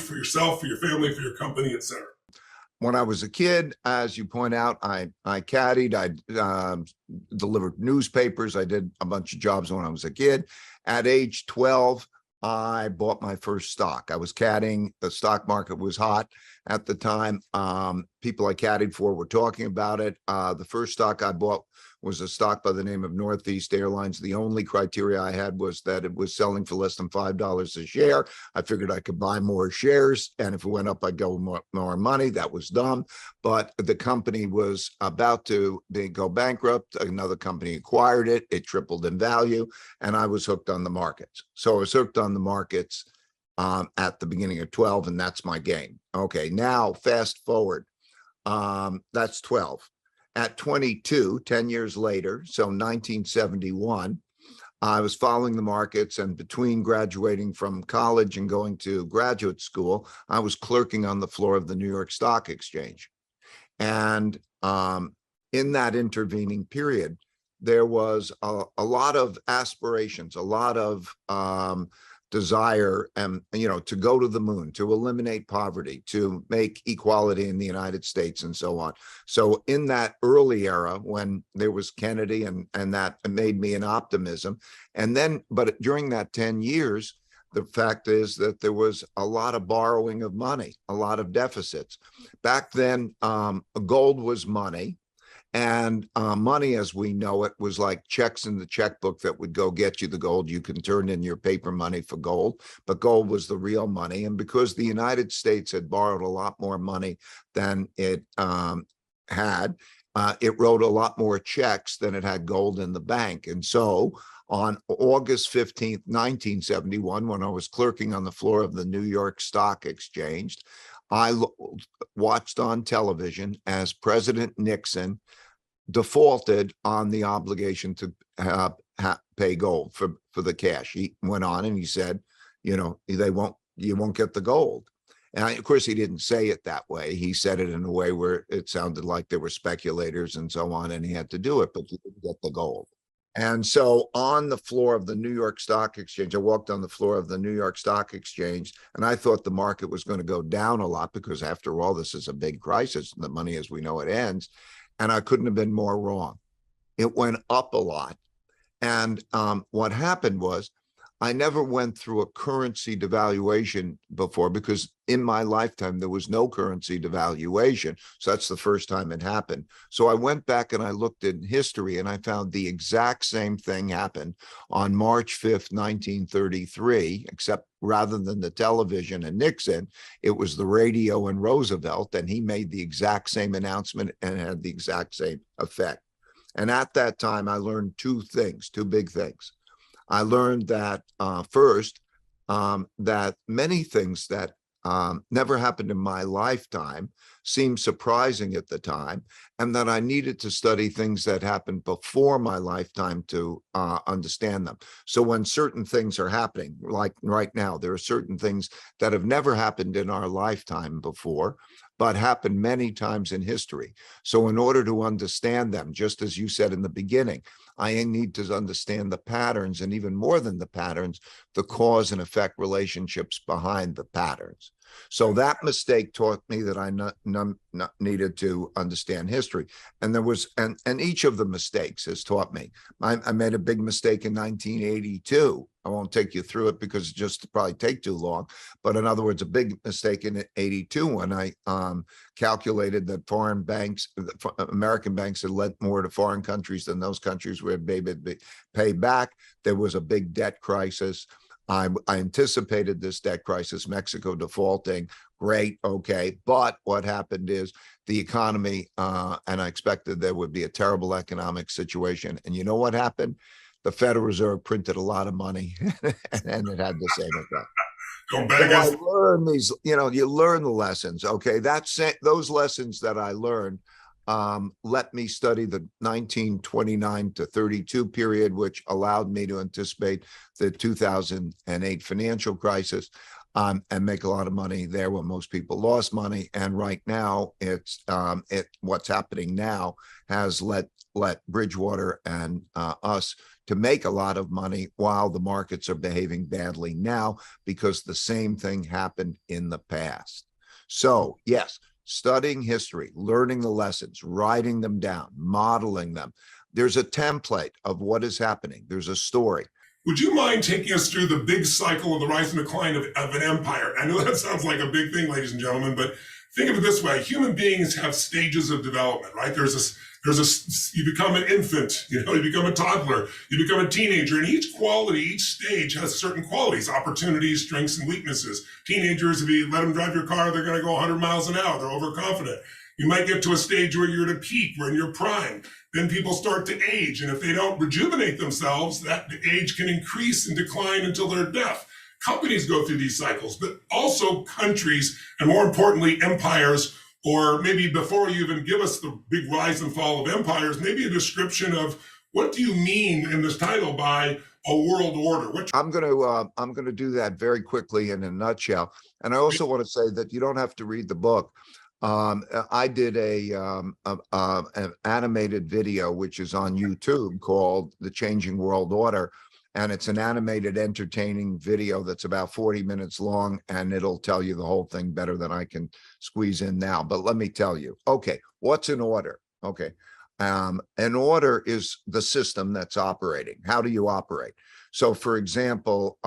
for yourself, for your family, for your company, etc.? When I was a kid, as you point out, I caddied, I delivered newspapers. I did a bunch of jobs when I was a kid. At age 12, I bought my first stock. I was caddying. The stock market was hot at the time. People I caddied for were talking about it. The first stock I bought was a stock by the name of Northeast Airlines. The only criteria I had was that it was selling for less than $5 a share. I figured I could buy more shares, and if it went up, I'd go more money. That was dumb, but the company was about to go bankrupt. Another company acquired it. It tripled in value, and I was hooked on the markets. So I was hooked on the markets at the beginning of 12, and that's my game. Okay, now fast forward. That's 12. At 22, 10 years later, so 1971, I was following the markets, and between graduating from college and going to graduate school, I was clerking on the floor of the New York Stock Exchange. And in that intervening period, there was a lot of aspirations, a lot of desire, and to go to the moon, to eliminate poverty, to make equality in the United States, and so on. So in that early era, when there was Kennedy, and that made me an optimism. And then, but during that 10 years, the fact is that there was a lot of borrowing of money, a lot of deficits. Back then, gold was money. And money, as we know it, was like checks in the checkbook that would go get you the gold. You can turn in your paper money for gold, but gold was the real money. And because the United States had borrowed a lot more money than it had, it wrote a lot more checks than it had gold in the bank. And so on August 15th, 1971, when I was clerking on the floor of the New York Stock Exchange, I watched on television as President Nixon defaulted on the obligation to pay gold for the cash. He went on and he said, you won't get the gold. And of course, he didn't say it that way. He said it in a way where it sounded like there were speculators and so on, and he had to do it, but he didn't get the gold. And so on the floor of the New York Stock Exchange, I walked on the floor of the New York Stock Exchange, and I thought the market was going to go down a lot because, after all, this is a big crisis. The money, as we know it, ends. And I couldn't have been more wrong. It went up a lot. And what happened was, I never went through a currency devaluation before, because in my lifetime, there was no currency devaluation. So that's the first time it happened. So I went back and I looked in history, and I found the exact same thing happened on March 5th, 1933, except rather than the television and Nixon, it was the radio and Roosevelt, and he made the exact same announcement and had the exact same effect. And at that time, I learned two big things. I learned that first, that many things that never happened in my lifetime seemed surprising at the time, and that I needed to study things that happened before my lifetime to understand them. So when certain things are happening, like right now, there are certain things that have never happened in our lifetime before, but happened many times in history. So in order to understand them, just as you said in the beginning, I need to understand the patterns, and even more than the patterns, the cause and effect relationships behind the patterns. So that mistake taught me that I needed to understand history. And there was, and each of the mistakes has taught me. I made a big mistake in 1982. I won't take you through it because it just probably take too long. But in other words, a big mistake in 82 when I calculated that foreign banks, American banks, had lent more to foreign countries than those countries were able to pay back. There was a big debt crisis. I anticipated this debt crisis, Mexico defaulting, great, okay. But what happened is the economy, and I expected there would be a terrible economic situation. And you know what happened? The Federal Reserve printed a lot of money, and it had the same effect. Go back. So I learned these, you learn the lessons, okay? Those lessons that I learned let me study the 1929 to 32 period, which allowed me to anticipate the 2008 financial crisis. and make a lot of money there when most people lost money. And right now, what's happening now has let Bridgewater and us to make a lot of money while the markets are behaving badly now, because the same thing happened in the past. So yes, studying history, learning the lessons, writing them down, modeling them. There's a template of what is happening. There's a story. Would you mind taking us through the big cycle of the rise and decline of an empire? I know that sounds like a big thing, ladies and gentlemen, but think of it this way. Human beings have stages of development, right? You become an infant, you become a toddler, you become a teenager, and each stage has certain qualities, opportunities, strengths, and weaknesses. Teenagers, if you let them drive your car, they're going to go 100 miles an hour. They're overconfident. You might get to a stage where you're at a peak, where in your prime. Then people start to age, and if they don't rejuvenate themselves, that age can increase and decline until they're deaf. Companies go through these cycles, but also countries, and more importantly, empires. Or maybe before you even give us the big rise and fall of empires, maybe a description of what do you mean in this title by a world order? I'm going to do that very quickly in a nutshell. And I also want to say that you don't have to read the book. I did an animated video, which is on YouTube, called The Changing World Order. And it's an animated, entertaining video that's about 40 minutes long, and it'll tell you the whole thing better than I can squeeze in now. But let me tell you, okay, what's an order? Okay, an order is the system that's operating. How do you operate? So, for example,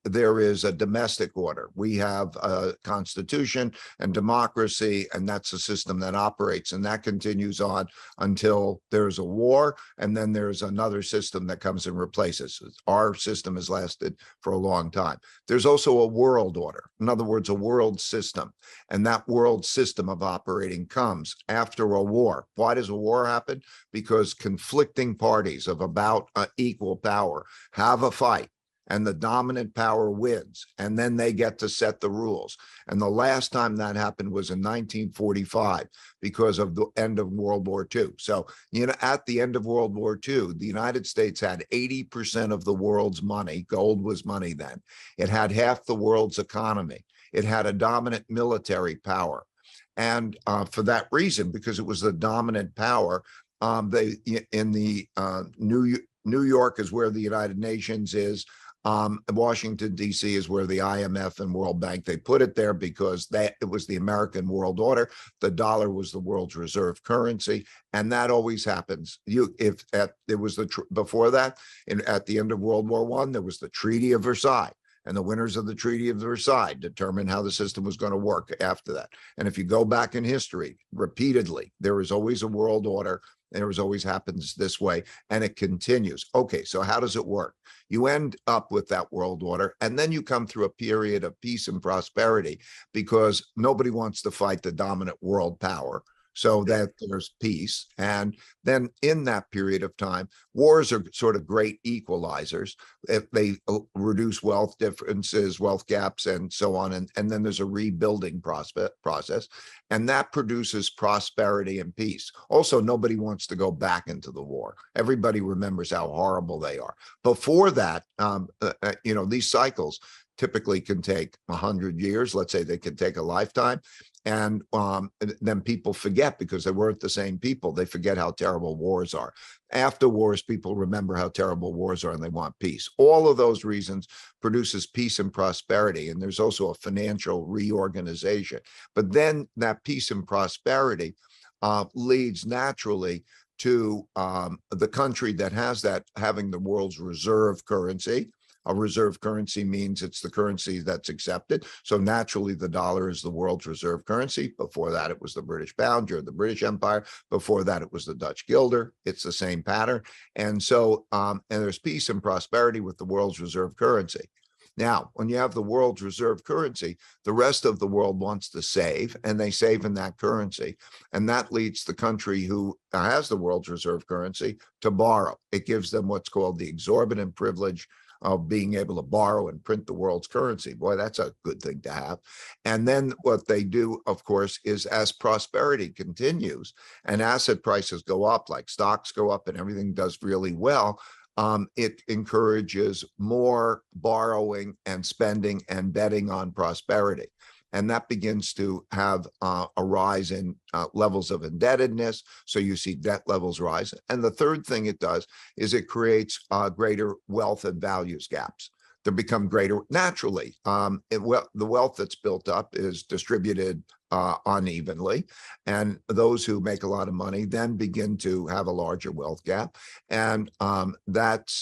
there is a domestic order. We have a constitution and democracy, and that's a system that operates, and that continues on until there's a war, and then there's another system that comes and replaces it. Our system has lasted for a long time. There's also a world order, in other words, a world system, and that world system of operating comes after a war. Why does a war happen? Because conflicting parties of about equal power have a fight, and the dominant power wins, and then they get to set the rules. And the last time that happened was in 1945 because of the end of World War II. So, at the end of World War II, the United States had 80% of the world's money. Gold was money then. It had half the world's economy. It had a dominant military power. And for that reason, because it was the dominant power, New York is where the United Nations is. Washington, D.C. is where the IMF and World Bank, they put it there because it was the American world order. The dollar was the world's reserve currency. And that always happens. Before that, at the end of World War I, there was the Treaty of Versailles. And the winners of the Treaty of Versailles determined how the system was going to work after that. And if you go back in history, repeatedly, there is always a world order. There always happens this way, and it continues. Okay, so how does it work? You end up with that world order, and then you come through a period of peace and prosperity because nobody wants to fight the dominant world power, so that there's peace. And then in that period of time, wars are sort of great equalizers. If they reduce wealth differences, wealth gaps, and so on. And then there's a rebuilding process, and that produces prosperity and peace. Also, nobody wants to go back into the war. Everybody remembers how horrible they are. Before that, these cycles typically can take 100 years. Let's say they can take a lifetime. And then people forget, because they weren't the same people. They forget how terrible wars are. After wars, people remember how terrible wars are, and they want peace. All of those reasons produces peace and prosperity. And there's also a financial reorganization. But then that peace and prosperity leads naturally to the country that has that having the world's reserve currency. A reserve currency means it's the currency that's accepted. So naturally, the dollar is the world's reserve currency. Before that, it was the British pound during the British Empire. Before that, it was the Dutch guilder. It's the same pattern. And so, and there's peace and prosperity with the world's reserve currency. Now, when you have the world's reserve currency, the rest of the world wants to save, and they save in that currency. And that leads the country who has the world's reserve currency to borrow. It gives them what's called the exorbitant privilege of being able to borrow and print the world's currency. Boy, that's a good thing to have. And then what they do, of course, is as prosperity continues and asset prices go up, like stocks go up and everything does really well, it encourages more borrowing and spending and betting on prosperity. And that begins to have a rise in levels of indebtedness. So you see debt levels rise. And the third thing it does is it creates greater wealth and values gaps. They become greater naturally. The wealth that's built up is distributed unevenly, and those who make a lot of money then begin to have a larger wealth gap, and that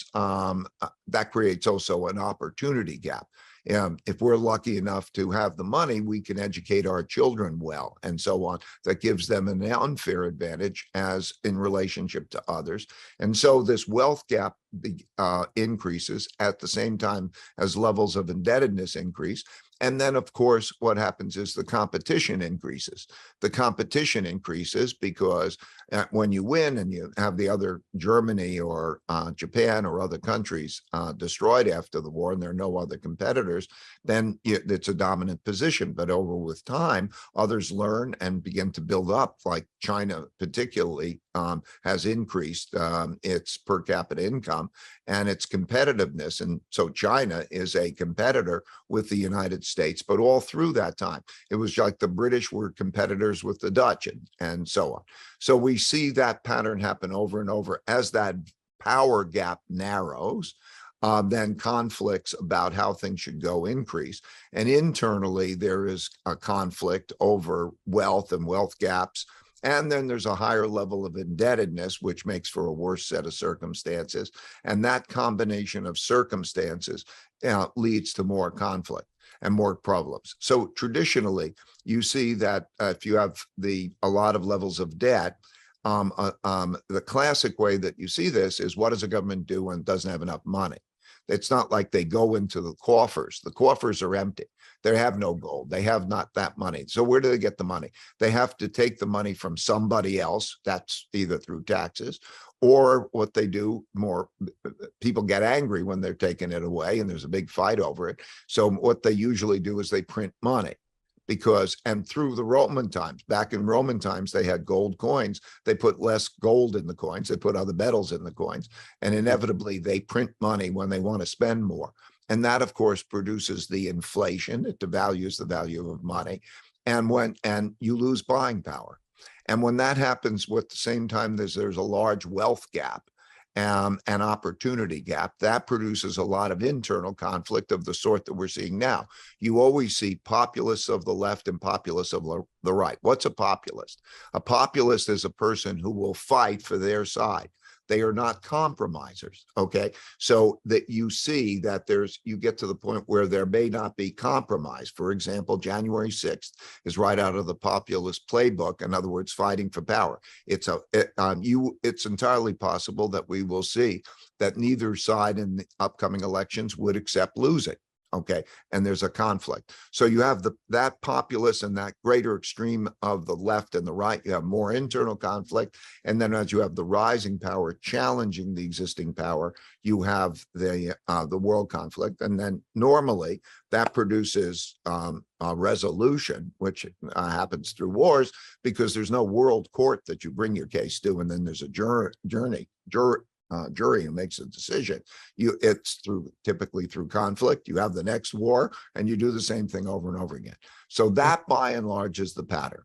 creates also an opportunity gap. If we're lucky enough to have the money, we can educate our children well and so on. That gives them an unfair advantage as in relationship to others. And so this wealth gap increases at the same time as levels of indebtedness increase. And then, of course, what happens is the competition increases. The competition increases because when you win and you have the other Germany or Japan or other countries destroyed after the war and there are no other competitors, then it's a dominant position. But over with time, others learn and begin to build up, like China particularly has increased its per capita income and its competitiveness. And so China is a competitor with the United States, but all through that time, it was like the British were competitors with the Dutch and so on. So we see that pattern happen over and over as that power gap narrows. Then conflicts about how things should go increase. And internally, there is a conflict over wealth and wealth gaps. And then there's a higher level of indebtedness, which makes for a worse set of circumstances. And that combination of circumstances leads to more conflict and more problems. So traditionally, you see that if you have a lot of levels of debt, the classic way that you see this is, what does a government do when it doesn't have enough money? It's not like they go into the coffers. The coffers are empty. They have no gold. They have not that money. So where do they get the money? They have to take the money from somebody else. That's either through taxes, or what they do, more people get angry when they're taking it away and there's a big fight over it. So what they usually do is they print money. And through the Roman times, back in Roman times, they had gold coins. They put less gold in the coins. They put other metals in the coins. And inevitably, they print money when they want to spend more. And that, of course, produces the inflation. It devalues the value of money. And you lose buying power. And when that happens, at the same time, there's a large wealth gap. An opportunity gap that produces a lot of internal conflict of the sort that we're seeing now. You always see populists of the left and populists of the right. What's a populist? A populist is a person who will fight for their side. They are not compromisers, okay? So that you see that you get to the point where there may not be compromise. For example, January 6th is right out of the populist playbook. In other words, fighting for power. It's entirely possible that we will see that neither side in the upcoming elections would accept losing. Okay, and there's a conflict. So you have that populace and that greater extreme of the left and the right. You have more internal conflict, and then as you have the rising power challenging the existing power, you have the world conflict, and then normally that produces a resolution, which happens through wars because there's no world court that you bring your case to, and then there's a jury who makes a decision. It's typically through conflict. You have the next war, and you do the same thing over and over again. So that, by and large, is the pattern.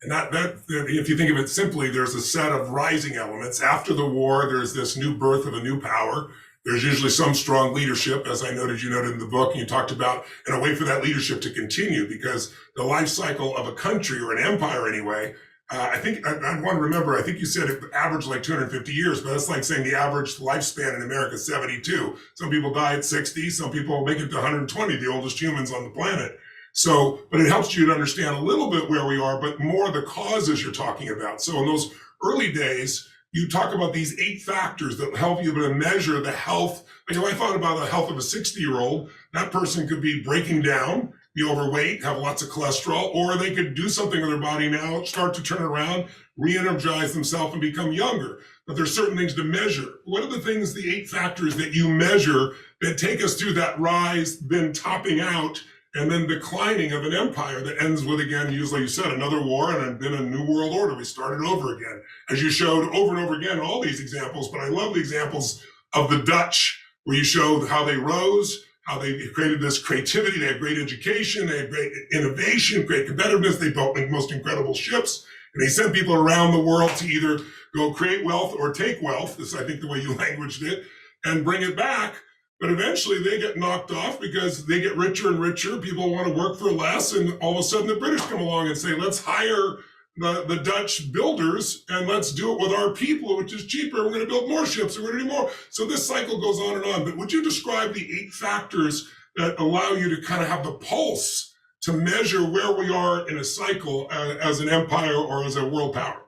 And that if you think of it simply, there's a set of rising elements. After the war, there's this new birth of a new power. There's usually some strong leadership, as you noted in the book, and you talked about, and a way for that leadership to continue, because the life cycle of a country, or an empire anyway, I want to remember, I think you said it averaged like 250 years, but that's like saying the average lifespan in America is 72. Some people die at 60, some people make it to 120, the oldest humans on the planet. So, but it helps you to understand a little bit where we are, but more the causes you're talking about. So in those early days, you talk about these 8 factors that help you to measure the health. Like if I thought about the health of a 60-year-old, that person could be breaking down, be overweight, have lots of cholesterol, or they could do something with their body now, start to turn around, re-energize themselves and become younger. But there's certain things to measure. What are the things, the 8 factors that you measure that take us through that rise, then topping out, and then declining of an empire that ends with, again, usually you said, another war and then a new world order. We started over again, as you showed over and over again in all these examples. But I love the examples of the Dutch, where you showed how they rose, how they created this creativity. They had great education, they had great innovation, great competitiveness. They built the most incredible ships, and they sent people around the world to either go create wealth or take wealth. This is, I think, the way you languaged it, and bring it back. But eventually they get knocked off because they get richer and richer. People want to work for less. And all of a sudden the British come along and say, let's hire the Dutch builders and let's do it with our people, which is cheaper. We're going to build more ships and we're going to do more. So this cycle goes on and on. But would you describe the 8 factors that allow you to kind of have the pulse to measure where we are in a cycle as an empire or as a world power?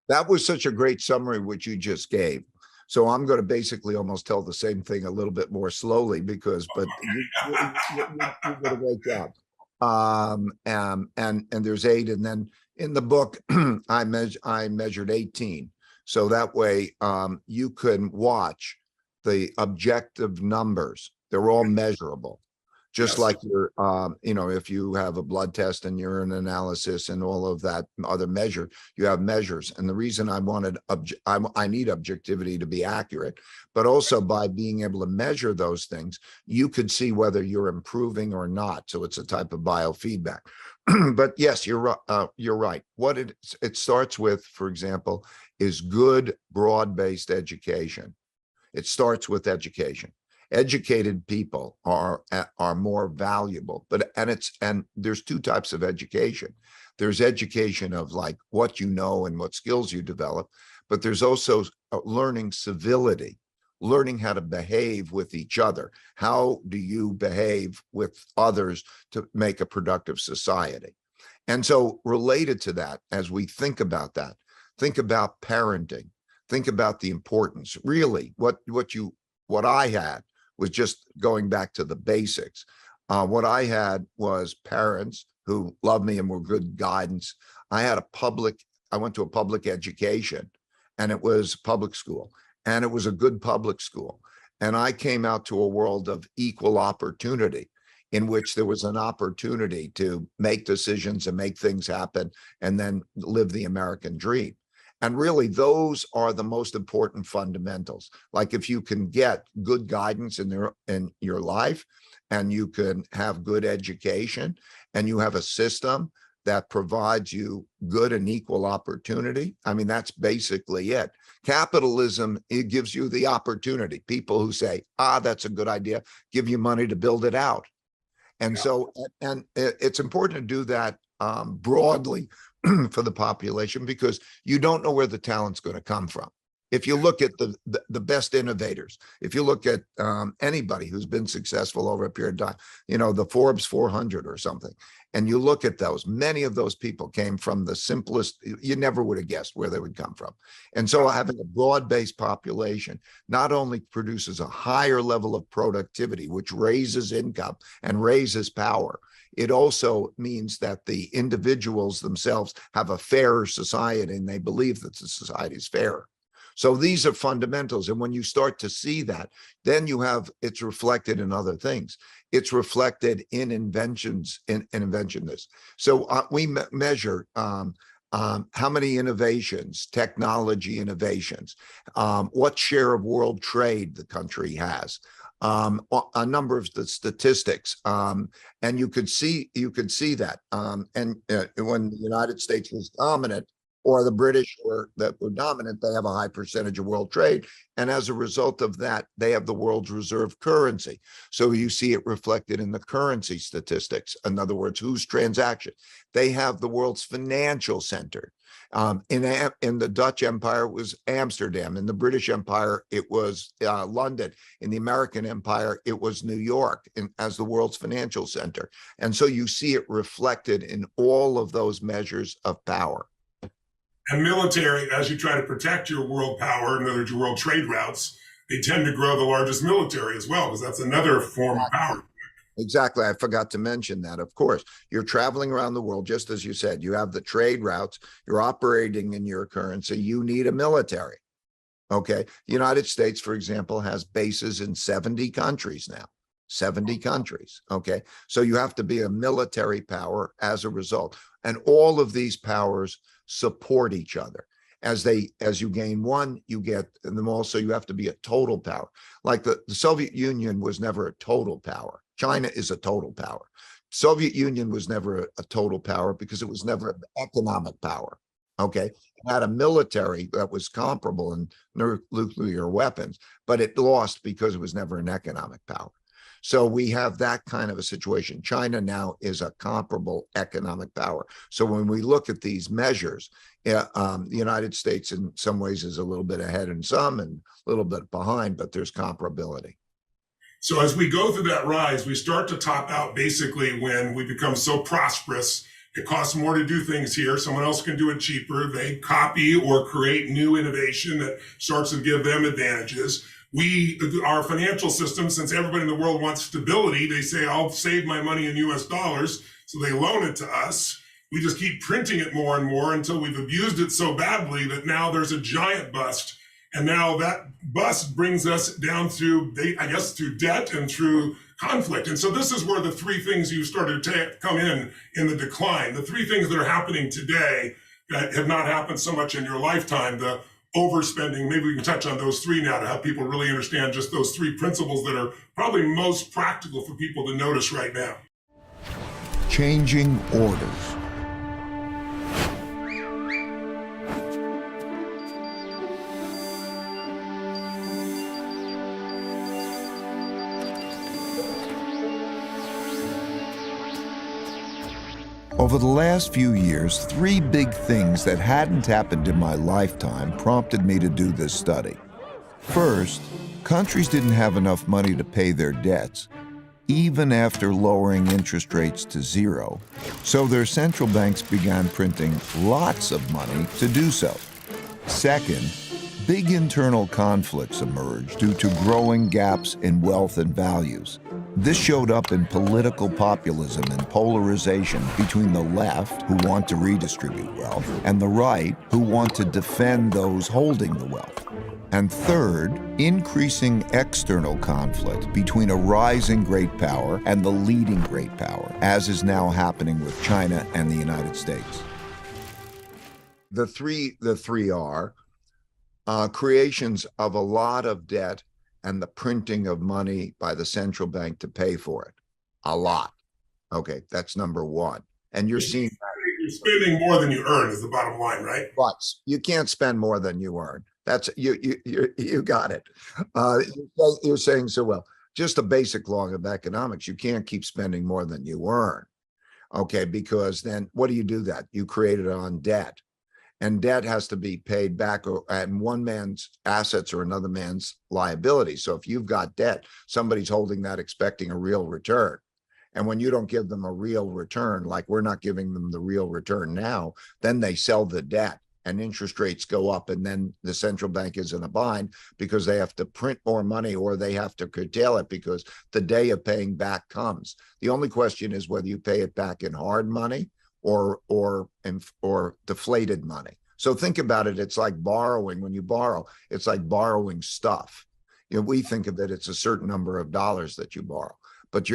That was such a great summary, which you just gave. So I'm going to basically almost tell the same thing a little bit more slowly because, but you did a great job. And there's 8, and then in the book I measured 18. So that way you can watch the objective numbers. They're all measurable. Just like your, if you have a blood test and urine analysis and all of that other measure, you have measures. And the reason I wanted, I need objectivity to be accurate, but also by being able to measure those things, you could see whether you're improving or not. So it's a type of biofeedback. But yes, you're right. What it starts with, for example, is good broad-based education. It starts with education. Educated people are more valuable, and there's 2 types of education. There's education of like what you know and what skills you develop, but there's also learning civility, learning how to behave with each other. How do you behave with others to make a productive society? And so related to that, as we think about that, think about parenting, think about the importance. Really, what I had was just going back to the basics. What I had was parents who loved me and were good guidance. I went to a public education, and it was public school, and it was a good public school. And I came out to a world of equal opportunity in which there was an opportunity to make decisions and make things happen and then live the American dream. And really, those are the most important fundamentals. Like if you can get good guidance in your life, and you can have good education, and you have a system that provides you good and equal opportunity, I mean, that's basically it. Capitalism, it gives you the opportunity. People who say, that's a good idea, give you money to build it out. And so, and it's important to do that broadly for the population, because you don't know where the talent's going to come from. If you look at the best innovators, if you look at anybody who's been successful over a period of time, the Forbes 400 or something, and you look at those, many of those people came from the simplest, you never would have guessed where they would come from. And so having a broad-based population not only produces a higher level of productivity, which raises income and raises power, it also means that the individuals themselves have a fairer society, and they believe that the society is fairer. So these are fundamentals. And when you start to see that, then it's reflected in other things. It's reflected in inventions, in inventionness. So we measure how many innovations, technology innovations, what share of world trade the country has, a number of the statistics, and you could see that. And when the United States was dominant, or the British that were dominant, they have a high percentage of world trade. And as a result of that, they have the world's reserve currency. So you see it reflected in the currency statistics. In other words, whose transaction? They have the world's financial center. In the Dutch Empire, it was Amsterdam. In the British Empire, it was London. In the American Empire, it was New York as the world's financial center. And so you see it reflected in all of those measures of power. And military, as you try to protect your world power, in other words, your world trade routes, they tend to grow the largest military as well, because that's another form of power. Exactly. I forgot to mention that. Of course, you're traveling around the world, just as you said, you have the trade routes, you're operating in your currency, you need a military. Okay. The United States, for example, has bases in 70 countries now. 70 countries. Okay. So you have to be a military power as a result. And all of these powers support each other. As you gain one, you get them also. You have to be a total power. Like the Soviet Union was never a total power. China is a total power. Soviet Union was never a total power because it was never an economic power. Okay, it had a military that was comparable in nuclear weapons, but it lost because it was never an economic power. So we have that kind of a situation. China now is a comparable economic power. So when we look at these measures, the United States in some ways is a little bit ahead in some and a little bit behind, but there's comparability. So as we go through that rise, we start to top out basically when we become so prosperous, it costs more to do things here. Someone else can do it cheaper. They copy or create new innovation that starts to give them advantages. Our financial system, since everybody in the world wants stability, they say, I'll save my money in US dollars. So they loan it to us. We just keep printing it more and more until we've abused it so badly that now there's a giant bust. And now that bust brings us down through debt and through conflict. And so this is where the three things you started to come in the decline. The three things that are happening today that have not happened so much in your lifetime, the overspending. Maybe we can touch on those three now to have people really understand just those three principles that are probably most practical for people to notice right now. Changing orders. Over the last few years, three big things that hadn't happened in my lifetime prompted me to do this study. First, countries didn't have enough money to pay their debts, even after lowering interest rates to zero, so their central banks began printing lots of money to do so. Second, big internal conflicts emerged due to growing gaps in wealth and values. This showed up in political populism and polarization between the left, who want to redistribute wealth, and the right, who want to defend those holding the wealth. And third, increasing external conflict between a rising great power and the leading great power, as is now happening with China and the United States. The three are creations of a lot of debt and the printing of money by the central bank to pay for it. A lot. Okay, that's number one. And you're seeing you're spending more than you earn is the bottom line, right? But you can't spend more than you earn. That's you got it. You're saying so well. Just a basic law of economics. You can't keep spending more than you earn. Okay, because then what do? That you create it on debt. And debt has to be paid back, and one man's assets or another man's liability. So if you've got debt, somebody's holding that expecting a real return. And when you don't give them a real return, like we're not giving them the real return now, then they sell the debt and interest rates go up. And then the central bank is in a bind because they have to print more money or they have to curtail it because the day of paying back comes. The only question is whether you pay it back in hard money or deflated money. So think about it. It's like borrowing. When you borrow, it's like borrowing stuff. You know, we think of it, it's a certain number of dollars that you borrow, but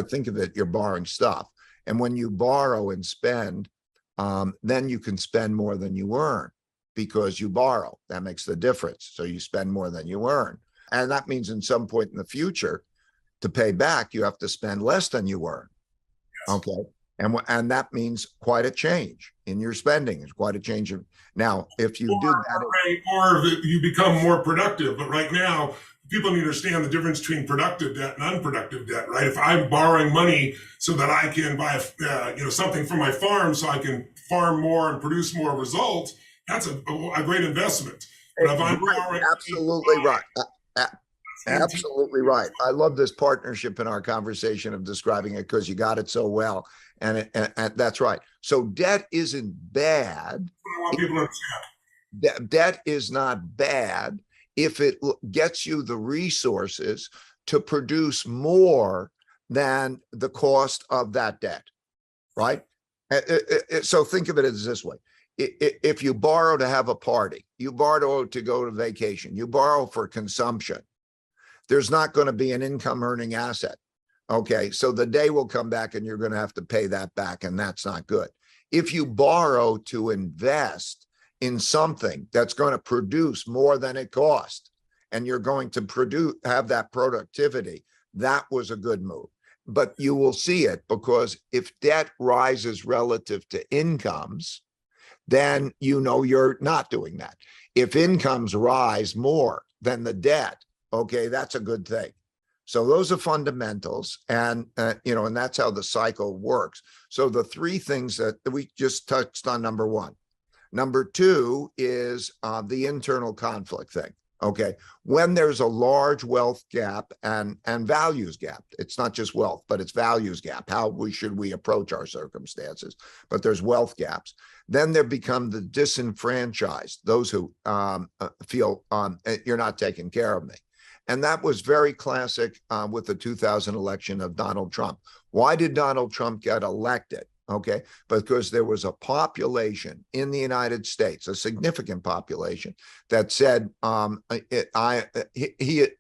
think of it, you're borrowing stuff. And when you borrow and spend, then you can spend more than you earn because you borrow. That makes the difference. So you spend more than you earn. And that means in some point in the future, to pay back, you have to spend less than you earn. Yes. Okay. And that means quite a change in your spending. It's quite a change. Now, if you do that, or you become more productive. But right now, people need to understand the difference between productive debt and unproductive debt. Right? If I'm borrowing money so that I can buy something for my farm, so I can farm more and produce more results, that's a great investment. But if I'm borrowing, absolutely right. Absolutely right. I love this partnership in our conversation of describing it because you got it so well. And that's right. So debt isn't bad. I want people to understand. Debt is not bad if it gets you the resources to produce more than the cost of that debt, right? So think of it as this way. If you borrow to have a party, you borrow to go to vacation, you borrow for consumption, there's not going to be an income earning asset. Okay, so the day will come back and you're going to have to pay that back, and that's not good. If you borrow to invest in something that's going to produce more than it cost, and you're going to have that productivity, that was a good move. But you will see it, because if debt rises relative to incomes, then you're not doing that. If incomes rise more than the debt, okay, that's a good thing. So those are fundamentals, and and that's how the cycle works. So the three things that we just touched on: number one. Number two is the internal conflict thing. Okay, when there's a large wealth gap and values gap, it's not just wealth, but it's values gap. How should we approach our circumstances? But there's wealth gaps. Then there become the disenfranchised, those who feel you're not taking care of me. And that was very classic with the 2000 election of Donald Trump. Why did Donald Trump get elected? Okay, because there was a population in the United States, a significant population, that said,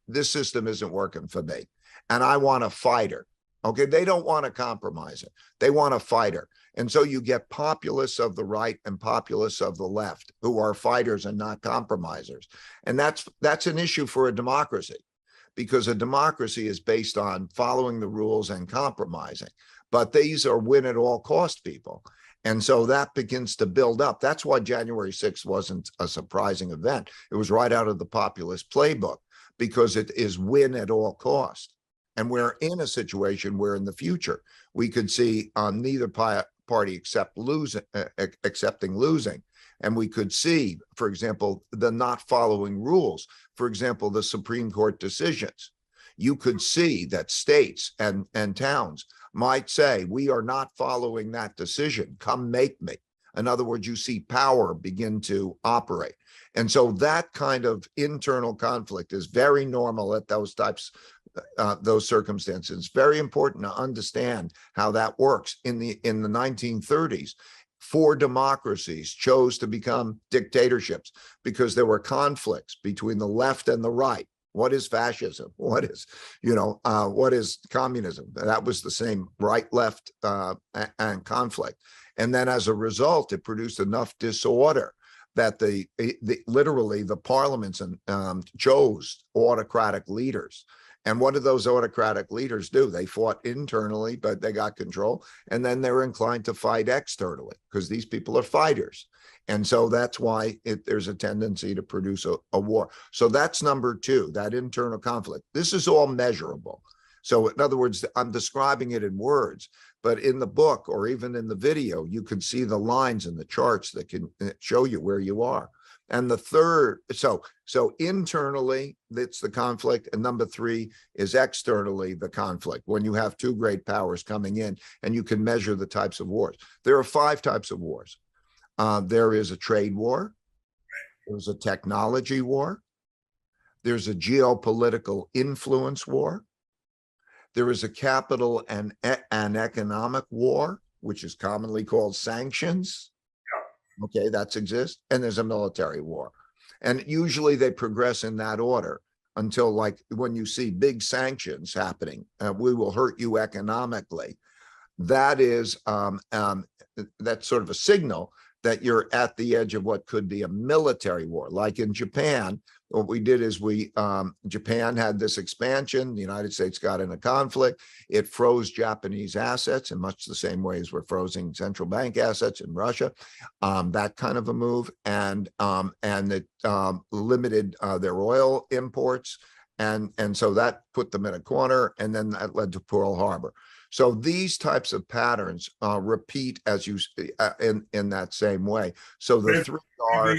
this system isn't working for me, and I want a fighter. Okay, they don't want a compromiser. They want a fighter. And so you get populists of the right and populists of the left who are fighters and not compromisers. And that's an issue for a democracy, because a democracy is based on following the rules and compromising. But these are win at all cost people. And so that begins to build up. That's why January 6th wasn't a surprising event. It was right out of the populist playbook, because it is win at all cost. And we're in a situation where in the future, we could see neither party accepting losing. And we could see, for example, the not following rules. For example, the Supreme Court decisions. You could see that states and towns might say, we are not following that decision. Come make me. In other words, you see power begin to operate. And so that kind of internal conflict is very normal at those circumstances. It's very important to understand how that works. In the 1930s, 4 democracies chose to become dictatorships because there were conflicts between the left and the right. What is fascism? What is communism? That was the same right, left, and conflict. And then as a result, it produced enough disorder that literally the parliaments chose autocratic leaders. And what did those autocratic leaders do? They fought internally, but they got control. And then they're inclined to fight externally, because these people are fighters. And so that's why there's a tendency to produce a war. So that's number two, that internal conflict. This is all measurable. So in other words, I'm describing it in words, but in the book or even in the video, you can see the lines and the charts that can show you where you are. And the third, so internally, it's the conflict. And number three is externally the conflict, when you have 2 great powers coming in and you can measure the types of wars. There are 5 types of wars. There is a trade war. There's a technology war. There's a geopolitical influence war. There is a capital and economic war, which is commonly called sanctions. Okay, that exists. And there's a military war. And usually they progress in that order until, like, when you see big sanctions happening, we will hurt you economically. That is, that's sort of a signal that you're at the edge of what could be a military war. Like in Japan, what we did is Japan had this expansion, the United States got in a conflict, it froze Japanese assets in much the same way as we're frozen central bank assets in Russia, that kind of a move, and it limited their oil imports, and so that put them in a corner, and then that led to Pearl Harbor. So these types of patterns repeat as you in that same way. So the 3 are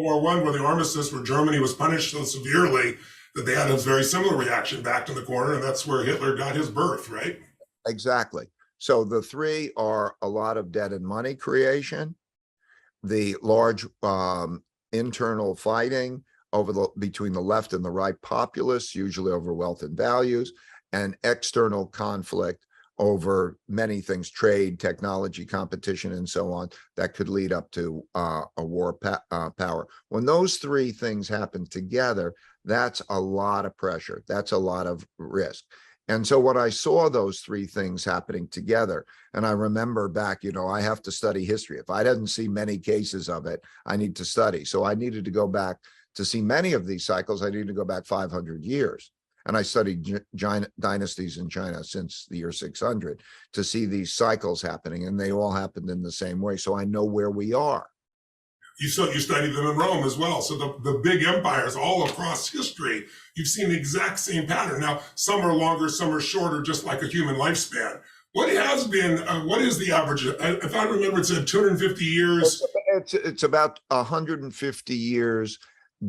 World War I, where the armistice, where Germany was punished so severely that they had a very similar reaction, back to the corner, and that's where Hitler got his birth, right? Exactly. So the 3 are a lot of debt and money creation, the large internal fighting between the left and the right populists, usually over wealth and values, and external conflict over many things, trade, technology, competition, and so on, that could lead up to a war power. When those 3 things happen together, that's a lot of pressure. That's a lot of risk. And so when I saw those three things happening together, and I remember back, I have to study history. If I didn't see many cases of it, I need to study. So I needed to go back to see many of these cycles. I needed to go back 500 years. And I studied dynasties in China since the year 600 to see these cycles happening, and they all happened in the same way. So I know where we are. You studied them in Rome as well. So the big empires all across history, you've seen the exact same pattern. Now, some are longer, some are shorter, just like a human lifespan. What is the average? If I remember, it said 250 years. It's about 150 years,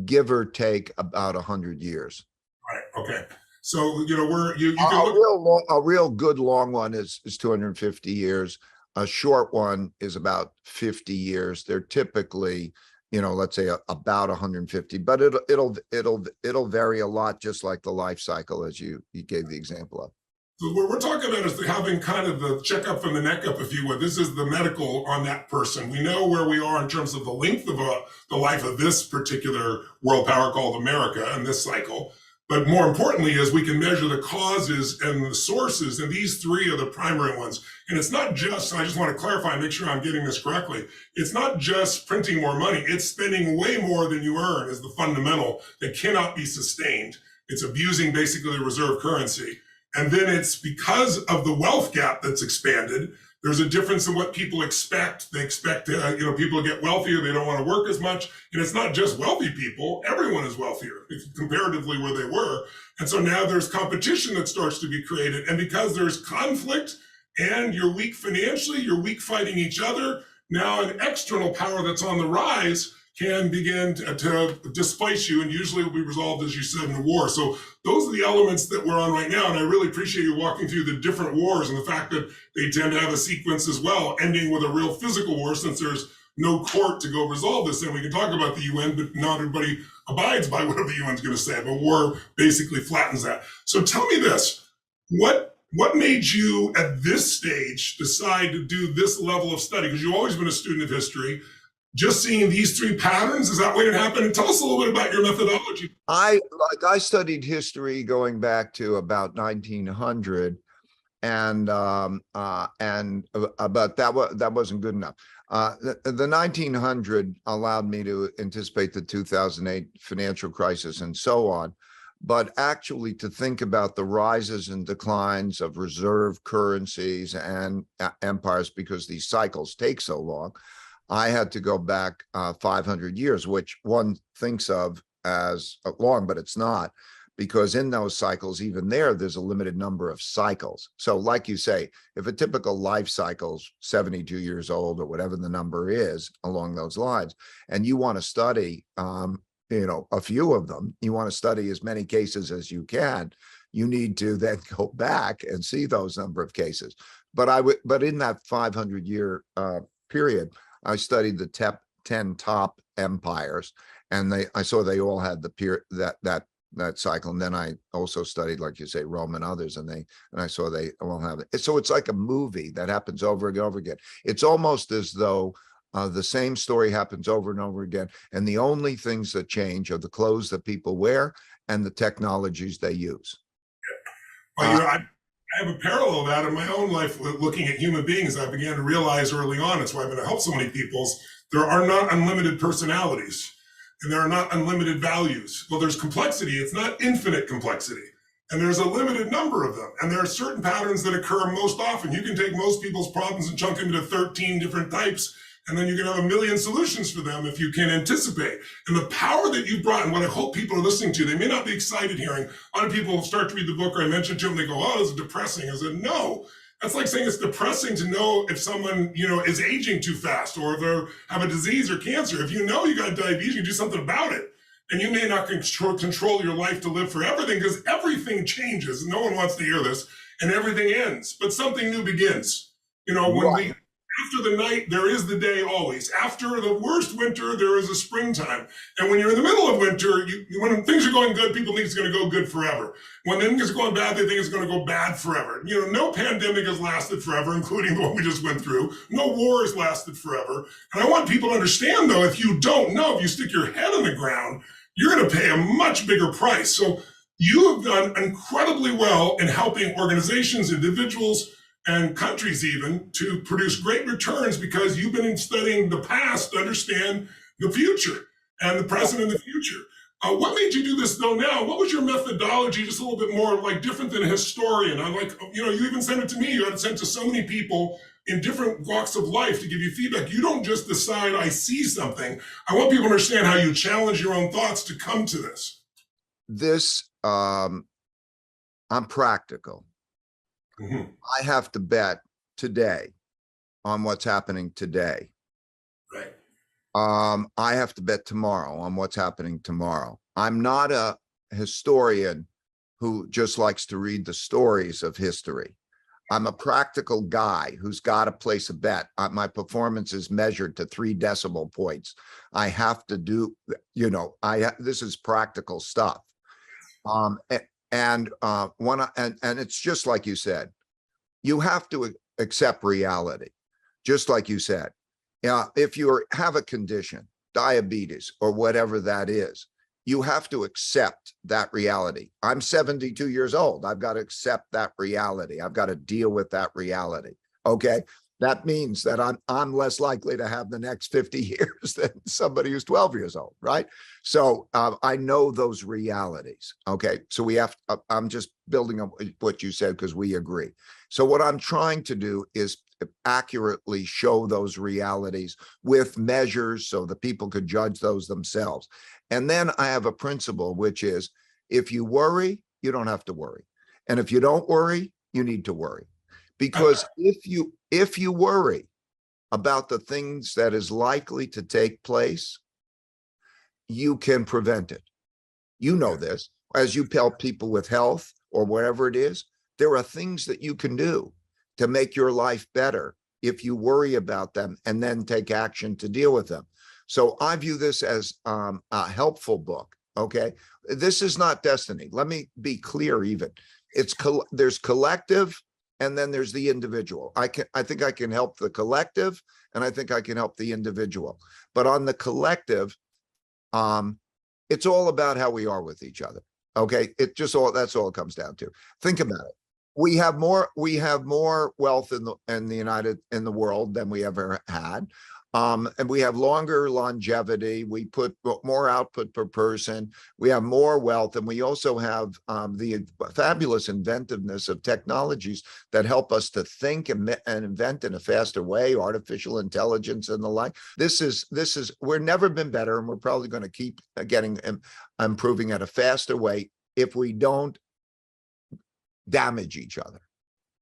give or take about 100 years. Right. Okay. So, you can look. A real good long one is 250 years. A short one is about 50 years. They're typically, let's say about 150, but it'll vary a lot, just like the life cycle, as you gave the example of. So what we're talking about is having kind of the checkup from the neck up, if you would. This is the medical on that person. We know where we are in terms of the length of the life of this particular world power called America and this cycle. But more importantly is we can measure the causes and the sources, and these three are the primary ones. And it's not just, I just want to clarify and make sure I'm getting this correctly, it's not just printing more money, it's spending way more than you earn is the fundamental that cannot be sustained. It's abusing basically the reserve currency. And then it's because of the wealth gap that's expanded. There's a difference in what people expect. They expect, people to get wealthier. They don't want to work as much. And it's not just wealthy people. Everyone is wealthier comparatively where they were. And so now there's competition that starts to be created. And because there's conflict and you're weak financially, you're weak fighting each other, now an external power that's on the rise can begin to displace you, and usually will be resolved, as you said, in a war. So those are the elements that we're on right now, and I really appreciate you walking through the different wars and the fact that they tend to have a sequence as well, ending with a real physical war, since there's no court to go resolve this. And we can talk about the UN, but not everybody abides by whatever the UN's going to say. But war basically flattens that. So tell me this, what made you at this stage decide to do this level of study? Because you've always been a student of history. Just seeing these three patterns, is that what it happened? And tell us a little bit about your methodology. I studied history going back to about 1900, but that wasn't good enough. The 1900 allowed me to anticipate the 2008 financial crisis and so on, but actually to think about the rises and declines of reserve currencies and empires, because these cycles take so long. I had to go back 500 years, which one thinks of as long, but it's not, because in those cycles, even there's a limited number of cycles. So like you say, if a typical life cycle's 72 years old or whatever the number is along those lines, and you want to study, a few of them, you want to study as many cases as you can, you need to then go back and see those number of cases. But in that 500-year period, I studied the 10 top empires, and I saw they all had that cycle. And then I also studied, like you say, Rome and others, and I saw they all have it. So it's like a movie that happens over and over again. It's almost as though the same story happens over and over again, and the only things that change are the clothes that people wear and the technologies they use. Well, I have a parallel of that in my own life looking at human beings. I began to realize early on, it's why I'm going to help so many people, there are not unlimited personalities and there are not unlimited values. Well, there's complexity. It's not infinite complexity. And there's a limited number of them. And there are certain patterns that occur most often. You can take most people's problems and chunk them into 13 different types, and then you can have a million solutions for them if you can anticipate. And the power that you brought, and what I hope people are listening to, they may not be excited hearing. A lot of people start to read the book, or I mentioned to them, they go, oh, this is depressing. I said, no. That's like saying it's depressing to know if someone, is aging too fast, or if they have a disease or cancer. If you know you got diabetes, you do something about it. And you may not control your life to live for everything, because everything changes. No one wants to hear this, and everything ends, but something new begins. After the night, there is the day always. After the worst winter, there is a springtime. And when you're in the middle of winter, when things are going good, people think it's going to go good forever. When things are going bad, they think it's going to go bad forever. No pandemic has lasted forever, including the one we just went through. No war has lasted forever. And I want people to understand, though, if you don't know, if you stick your head in the ground, you're going to pay a much bigger price. So You have done incredibly well in helping organizations, individuals, and countries even to produce great returns because you've been studying the past to understand the future and the present and the future. What made you do this though now? What was your methodology? Just a little bit more like different than a historian. I like, you even sent it to me. You had it sent to so many people in different walks of life to give you feedback. You don't just decide, I see something. I want people to understand how you challenge your own thoughts to come to this. This, I'm practical. Mm-hmm. I have to bet today on what's happening today. Right. I have to bet tomorrow on what's happening tomorrow. I'm not a historian who just likes to read the stories of history. I'm a practical guy who's got to place a bet. My performance is measured to 3 decimal points. I have to do, this is practical stuff. And it's just like you said, you have to accept reality, just like you said. If you have a condition, diabetes or whatever that is, you have to accept that reality. I'm 72 years old. I've got to accept that reality. I've got to deal with that reality. Okay. That means that I'm less likely to have the next 50 years than somebody who's 12 years old, right? So I know those realities. Okay. So I'm just building on what you said because we agree. So what I'm trying to do is accurately show those realities with measures so that people could judge those themselves. And then I have a principle, which is if you worry, you don't have to worry. And if you don't worry, you need to worry. Because if you worry about the things that is likely to take place, you can prevent it. You know this. As you help people with health or whatever it is, there are things that you can do to make your life better if you worry about them and then take action to deal with them. So I view this as a helpful book. Okay. This is not destiny. Let me be clear even. There's collective and then there's the individual. I think I can help the collective and I think I can help the individual. But on the collective, it's all about how we are with each other. Okay. That's all it comes down to. Think about it. We have more wealth in the world than we ever had. And we have longer longevity. We put more output per person. We have more wealth. And we also have the fabulous inventiveness of technologies that help us to think and invent in a faster way, artificial intelligence and the like. We've never been better. And we're probably going to keep improving at a faster way if we don't damage each other.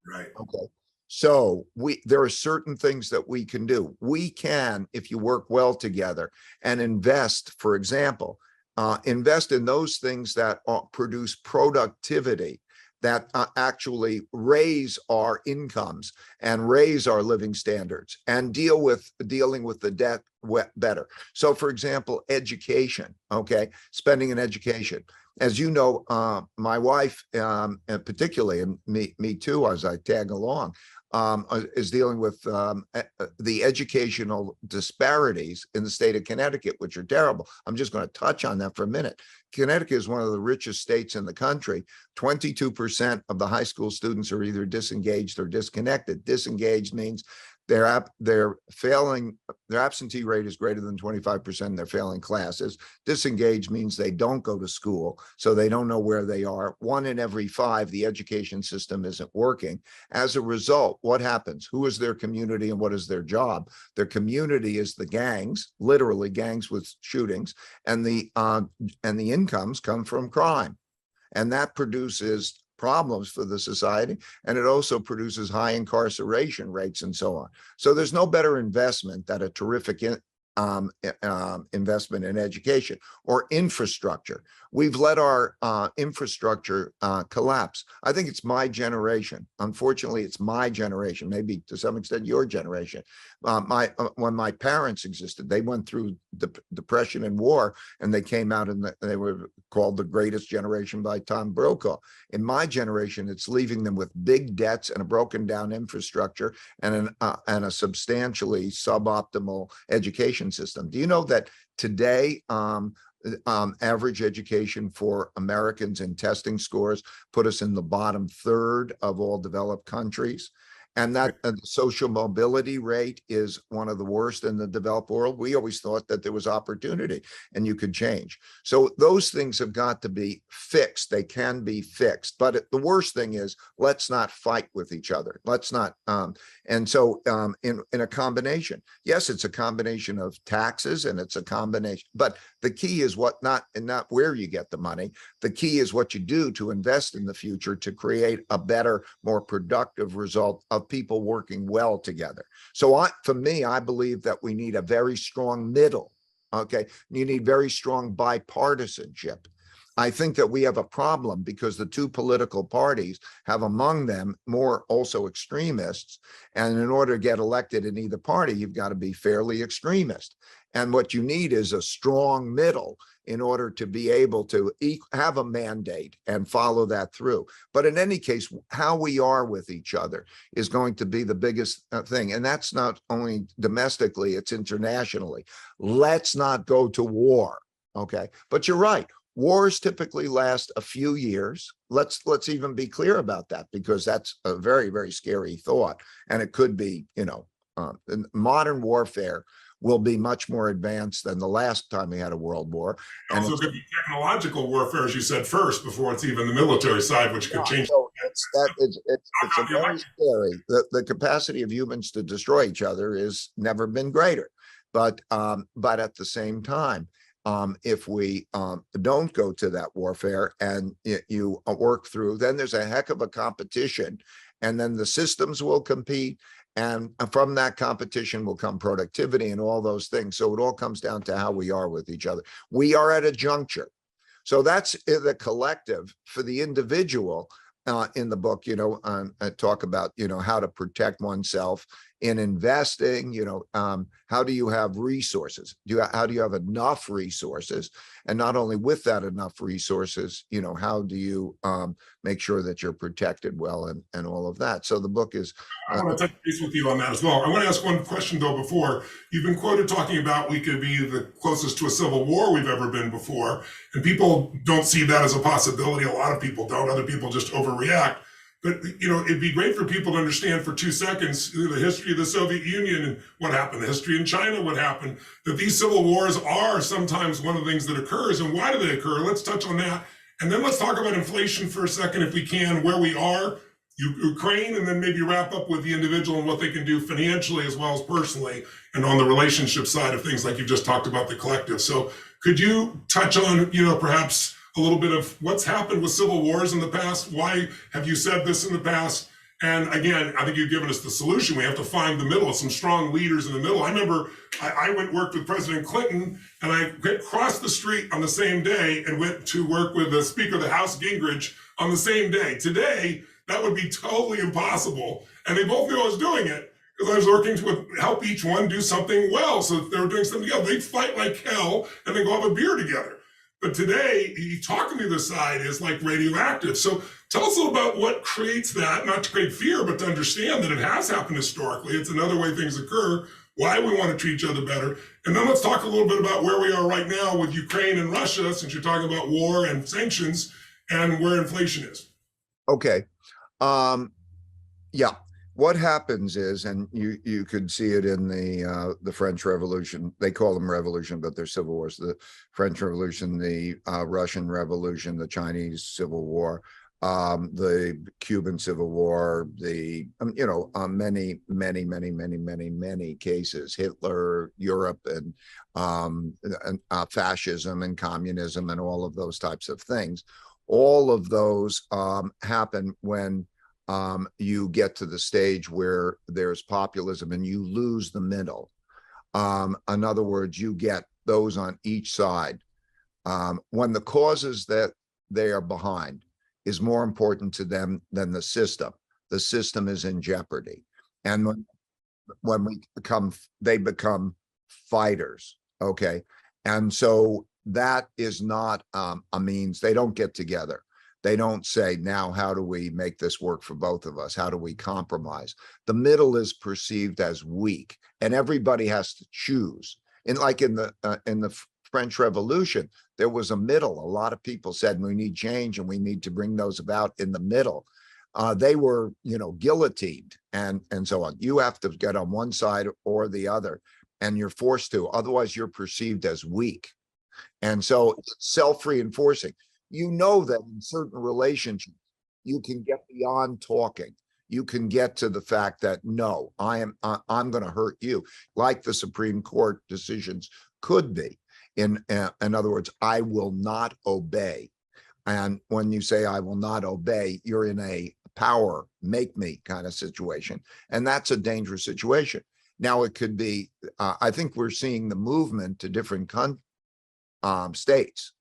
Right. Okay. So there are certain things that we can do. We can, if you work well together and invest, for example, invest in those things that produce productivity, that actually raise our incomes and raise our living standards and dealing with the debt better. So for example, education, okay, spending in education. As you know, my wife, and particularly, and me too, as I tag along, is dealing with the educational disparities in the state of Connecticut, which are terrible. I'm just going to touch on that for a minute. Connecticut is one of the richest states in the country. 22% of the high school students are either disengaged or disconnected. Disengaged means they're failing, their absentee rate is greater than 25%, and they're failing classes. Disengaged means they don't go to school, so they don't know where they are. 1 in every 5, the education system isn't working. As a result, what happens? Who is their community and what is their job? Their community is the gangs, literally gangs with shootings, and the incomes come from crime. And that produces problems for the society, and it also produces high incarceration rates and so on. So there's no better investment than a terrific investment in education or infrastructure. We've let our infrastructure collapse. I think it's my generation. Unfortunately, it's my generation, maybe to some extent your generation. When my parents existed, they went through the depression and war, and they came out and they were called the greatest generation by Tom Brokaw. In my generation, it's leaving them with big debts and a broken down infrastructure and a substantially suboptimal education system. Do you know that today average education for Americans in testing scores put us in the bottom third of all developed countries. And that social mobility rate is one of the worst in the developed world. We always thought that there was opportunity and you could change. So those things have got to be fixed. They can be fixed. But the worst thing is, let's not fight with each other. Let's not. In a combination, yes, it's a combination of taxes and it's a combination. But the key is not where you get the money. The key is what you do to invest in the future to create a better, more productive result of people working well together. So for me, I believe that we need a very strong middle. Okay. You need very strong bipartisanship. I think that we have a problem because the two political parties have among them more also extremists. And in order to get elected in either party, you've got to be fairly extremist. And what you need is a strong middle in order to be able to have a mandate and follow that through. But in any case, how we are with each other is going to be the biggest thing. And that's not only domestically, it's internationally. Let's not go to war. Okay. But you're right. Wars typically last a few years. Let's even be clear about that, because that's a very, very scary thought. And it could be, modern warfare will be much more advanced than the last time we had a world war. And also could be technological warfare, as you said, first, before it's even the military side, which could change. So it's a very scary. The capacity of humans to destroy each other has never been greater. But at the same time, if we don't go to that warfare and you work through, then there's a heck of a competition, and then the systems will compete. And from that competition will come productivity and all those things. So it all comes down to how we are with each other. We are at a juncture. So that's the collective. For the individual, in the book, I talk about, how to protect oneself in investing, how do you have resources? How do you have enough resources? And not only with that enough resources, how do you make sure that you're protected well and all of that? So the book is. I want to touch base with you on that as well. I want to ask one question though before. You've been quoted talking about we could be the closest to a civil war we've ever been before. And people don't see that as a possibility. A lot of people don't. Other people just overreact. But, it'd be great for people to understand for 2 seconds the history of the Soviet Union and what happened, the history in China, what happened, that these civil wars are sometimes one of the things that occurs. And why do they occur? Let's touch on that. And then let's talk about inflation for a second, if we can, where we are, Ukraine, and then maybe wrap up with the individual and what they can do financially as well as personally, and on the relationship side of things, like you just talked about the collective. So could you touch on, perhaps a little bit of what's happened with civil wars in the past? Why have you said this in the past? And again, I think you've given us the solution. We have to find the middle, some strong leaders in the middle. I remember I worked with President Clinton, and I crossed the street on the same day and went to work with the Speaker of the House, Gingrich, on the same day. Today, that would be totally impossible. And they both knew I was doing it because I was working to help each one do something well. So if they were doing something together, they'd fight like hell and then go have a beer together. But today, talking to the side is like radioactive. So tell us a little about what creates that, not to create fear, but to understand that it has happened historically. It's another way things occur, why we want to treat each other better. And then let's talk a little bit about where we are right now with Ukraine and Russia, since you're talking about war and sanctions, and where inflation is. Okay. Yeah. What happens is, and you could see it in the French Revolution. They call them revolution, but they're civil wars. The French Revolution, the Russian Revolution, the Chinese Civil War, the Cuban Civil War, the many cases. Hitler, Europe, and fascism and communism, and all of those types of things. All of those happen when you get to the stage where there's populism and you lose the middle. In other words, you get those on each side. When the causes that they are behind is more important to them than the system is in jeopardy. And when they become fighters. Okay. And so that is not a means. They don't get together. They don't say, now, how do we make this work for both of us? How do we compromise? The middle is perceived as weak, and everybody has to choose. In the French Revolution, there was a middle. A lot of people said we need change and we need to bring those about in the middle. They were, guillotined and so on. You have to get on one side or the other, and you're forced to. Otherwise, you're perceived as weak. And so it's self-reinforcing. You know that in certain relationships, you can get beyond talking. You can get to the fact that no, I'm going to hurt you, like the Supreme Court decisions could be. In other words, I will not obey. And when you say I will not obey, you're in a power, make me kind of situation. And that's a dangerous situation. Now, it could be, I think we're seeing the movement to different states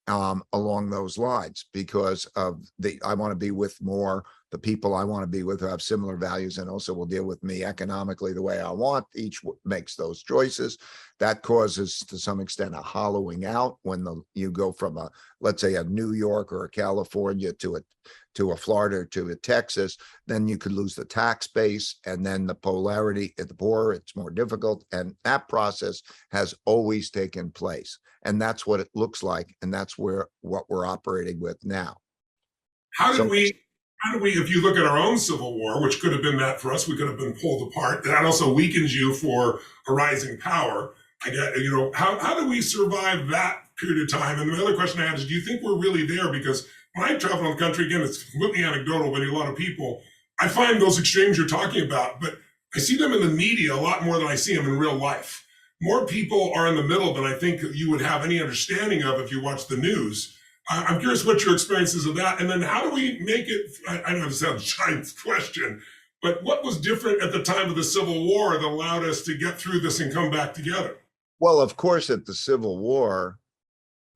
along those lines, because of I want to be with more the people I want to be with who have similar values and also will deal with me economically the way I want. Each makes those choices. That causes, to some extent, a hollowing out when you go from let's say a New York or a California to a Florida to a Texas. Then you could lose the tax base, and then the polarity at the poor, it's more difficult. And that process has always taken place. And that's what it looks like. And that's what we're operating with now. How do we, if you look at our own Civil War, which could have been that for us, we could have been pulled apart. That also weakens you for a rising power. How do we survive that period of time? And the other question I have is, do you think we're really there? Because when I travel in the country, again, it's completely anecdotal, but a lot of people, I find those extremes you're talking about, but I see them in the media a lot more than I see them in real life. More people are in the middle than I think you would have any understanding of if you watch the news. I'm curious what your experience is of that. And then how do we make it, I know this sounds a giant question, but what was different at the time of the Civil War that allowed us to get through this and come back together? Well, of course, at the Civil War,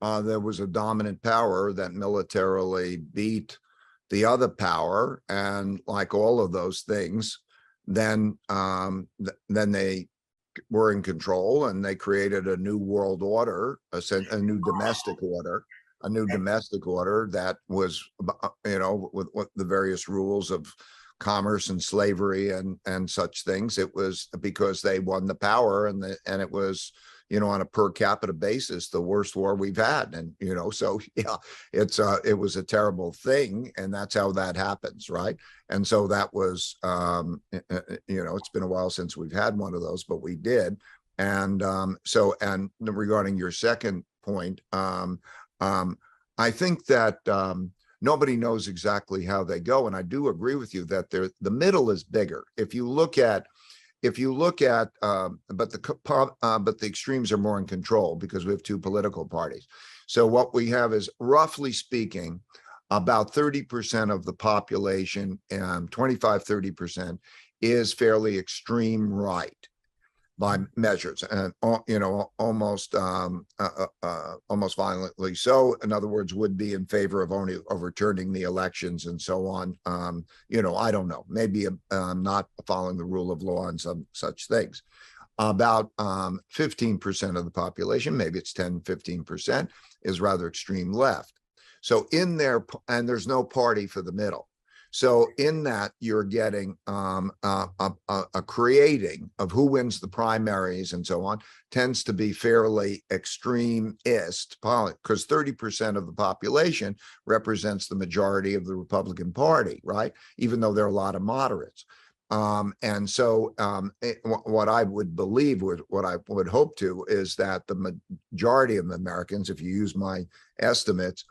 there was a dominant power that militarily beat the other power. And like all of those things, then they were in control, and they created a new world order, a new domestic order, that was, with the various rules of commerce and slavery and such things. It was because they won the power, and it was, on a per capita basis, the worst war we've had. And, so yeah, it was a terrible thing. And that's how that happens. Right. And so that was, it's been a while since we've had one of those, but we did. And and regarding your second point, I think that nobody knows exactly how they go. And I do agree with you that the middle is bigger. If you look at, but the extremes are more in control because we have two political parties. So what we have is, roughly speaking, about 30% of the population, 25-30%, is fairly extreme right by measures, and almost violently so. In other words, would be in favor of only overturning the elections and so on. I don't know, maybe not following the rule of law and some such things. About 15% of the population, maybe it's 10-15%, is rather extreme left. So in there, and there's no party for the middle. So in that, you're getting a creating of who wins the primaries and so on tends to be fairly extremist, because 30% of the population represents the majority of the Republican Party, right? Even though there are a lot of moderates. And so what I would believe, what I would hope to, is that the majority of Americans, if you use my estimates,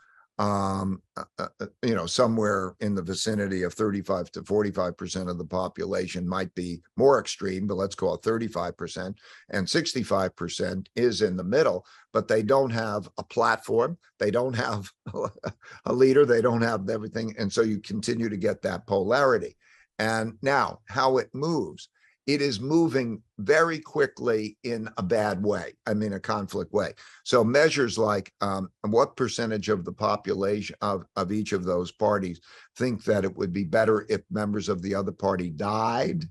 somewhere in the vicinity of 35 to 45% of the population might be more extreme, but let's call it 35%, and 65% is in the middle, but they don't have a platform, they don't have a leader, they don't have everything. And so you continue to get that polarity. And now how it moves, it is moving very quickly in a bad way. I mean, a conflict way. So measures like what percentage of the population of each of those parties think that it would be better if members of the other party died.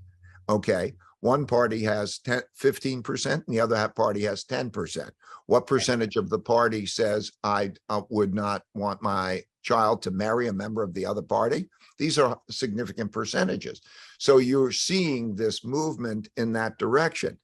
Okay. One party has 15% and the other party has 10%. What percentage of the party says I would not want my child to marry a member of the other party? These are significant percentages. So you're seeing this movement in that direction.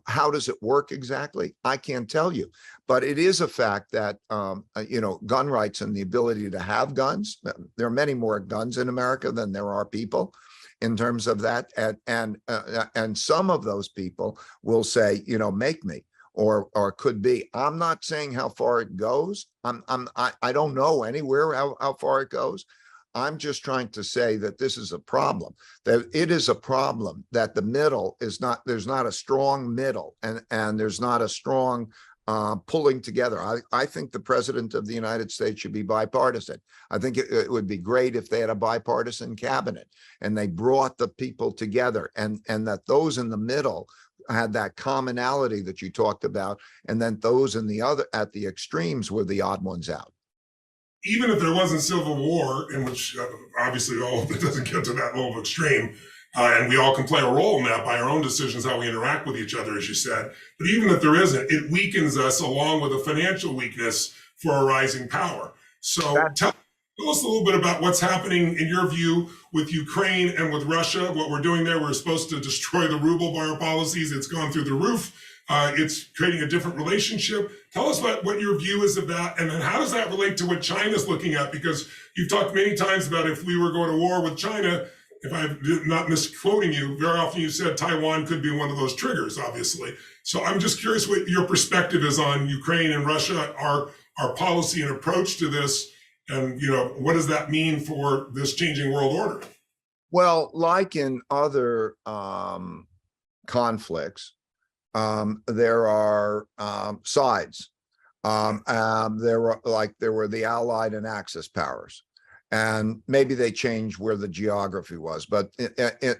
How does it work exactly? I can't tell you, but it is a fact that, gun rights and the ability to have guns, there are many more guns in America than there are people in terms of that. And some of those people will say, make me, or could be. I'm not saying how far it goes. I don't know anywhere how far it goes. I'm just trying to say that this is a problem, that it is a problem that the middle is not, there's not a strong middle, and there's not a strong pulling together. I think the president of the United States should be bipartisan. I think it would be great if they had a bipartisan cabinet and they brought the people together, and that those in the middle had that commonality that you talked about, and then those in the other, at the extremes, were the odd ones out. Even if there wasn't civil war, in which obviously all of it doesn't get to that level of extreme, and we all can play a role in that by our own decisions, how we interact with each other, as you said. But even if there isn't, it weakens us along with a financial weakness for a rising power. So tell us a little bit about what's happening in your view with Ukraine and with Russia, what we're doing there. We're supposed to destroy the ruble by our policies. It's gone through the roof. It's creating a different relationship. Tell us what your view is of that, and then how does that relate to what China's looking at? Because you've talked many times about if we were going to war with China, if I'm not misquoting you, very often you said Taiwan could be one of those triggers, obviously. So I'm just curious what your perspective is on Ukraine and Russia, our policy and approach to this, and what does that mean for this changing world order? Well, like in other conflicts, there are sides. There were the Allied and Axis powers, and maybe they changed where the geography was. But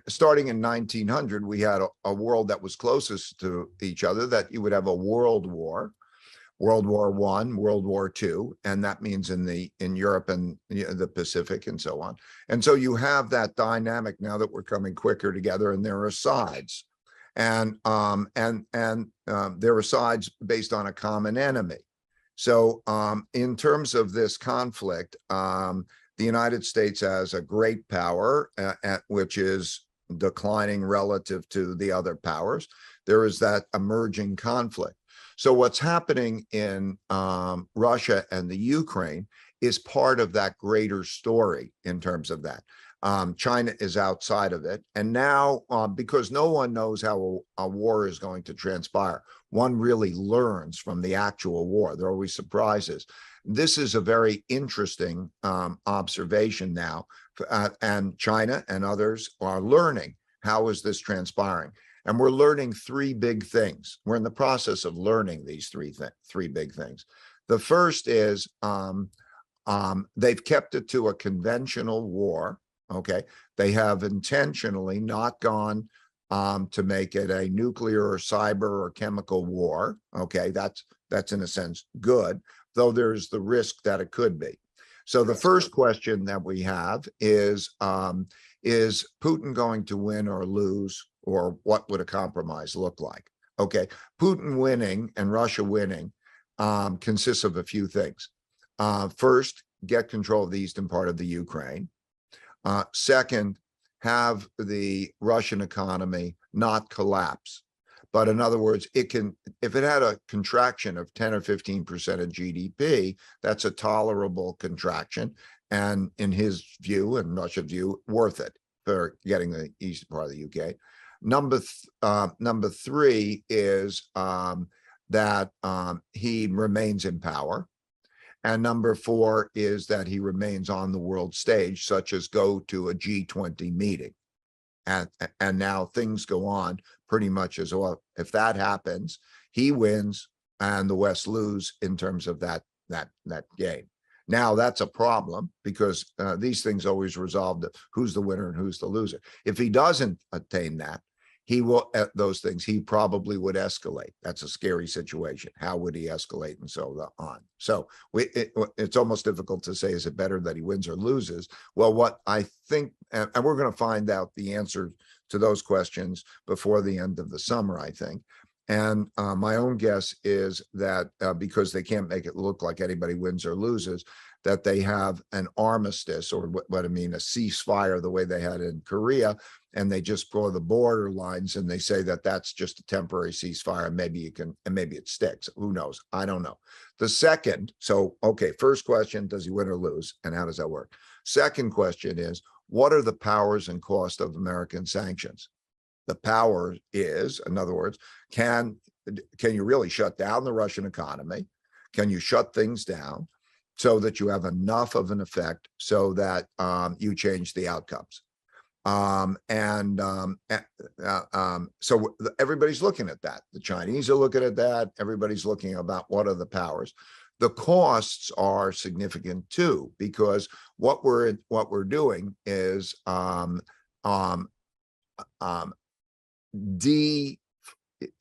starting in 1900, we had a world that was closest to each other, that you would have a world war, World War I, World War II, and that means in Europe and the Pacific and so on. And so you have that dynamic now that we're coming quicker together, and there are sides. And there are sides based on a common enemy. So in terms of this conflict, the United States has a great power, which is declining relative to the other powers. There is that emerging conflict. So what's happening in Russia and the Ukraine is part of that greater story in terms of that. China is outside of it. And now, because no one knows how a war is going to transpire, one really learns from the actual war. There are always surprises. This is a very interesting observation now. And China and others are learning, how is this transpiring? And we're learning three big things. We're in the process of learning these three big things. The first is they've kept it to a conventional war. Okay, they have intentionally not gone to make it a nuclear or cyber or chemical war. Okay, that's in a sense good, though there's the risk that it could be. So the first question that we have is Putin going to win or lose, or what would a compromise look like? Okay, Putin winning and Russia winning consists of a few things. First, get control of the eastern part of the Ukraine. Second, have the Russian economy not collapse. But in other words, it can, if it had a contraction of 10 or 15% of GDP, that's a tolerable contraction. And in his view and Russia's view, worth it for getting the eastern part of the UK. Number three is that he remains in power. And number four is that he remains on the world stage, such as go to a G20 meeting. And now things go on pretty much as well. If that happens, he wins and the West lose in terms of that game. Now that's a problem, because these things always resolve who's the winner and who's the loser. If he doesn't attain that, he will, those things, he probably would escalate. That's a scary situation. How would he escalate and so on? So it's almost difficult to say, is it better that he wins or loses? Well, what I think, and we're going to find out the answer to those questions before the end of the summer, I think. And my own guess is that because they can't make it look like anybody wins or loses, that they have an armistice, or what I mean, a ceasefire, the way they had in Korea, and they just draw the border lines and they say that that's just a temporary ceasefire. And maybe you can, and maybe it sticks. Who knows? I don't know. The second, so, okay, first question, does he win or lose? And how does that work? Second question is, what are the powers and cost of American sanctions? The power is, in other words, can you really shut down the Russian economy? Can you shut things down so that you have enough of an effect so that you change the outcomes? So everybody's looking at that. The Chinese are looking at that. Everybody's looking about what are the powers. The costs are significant too, because what we're doing is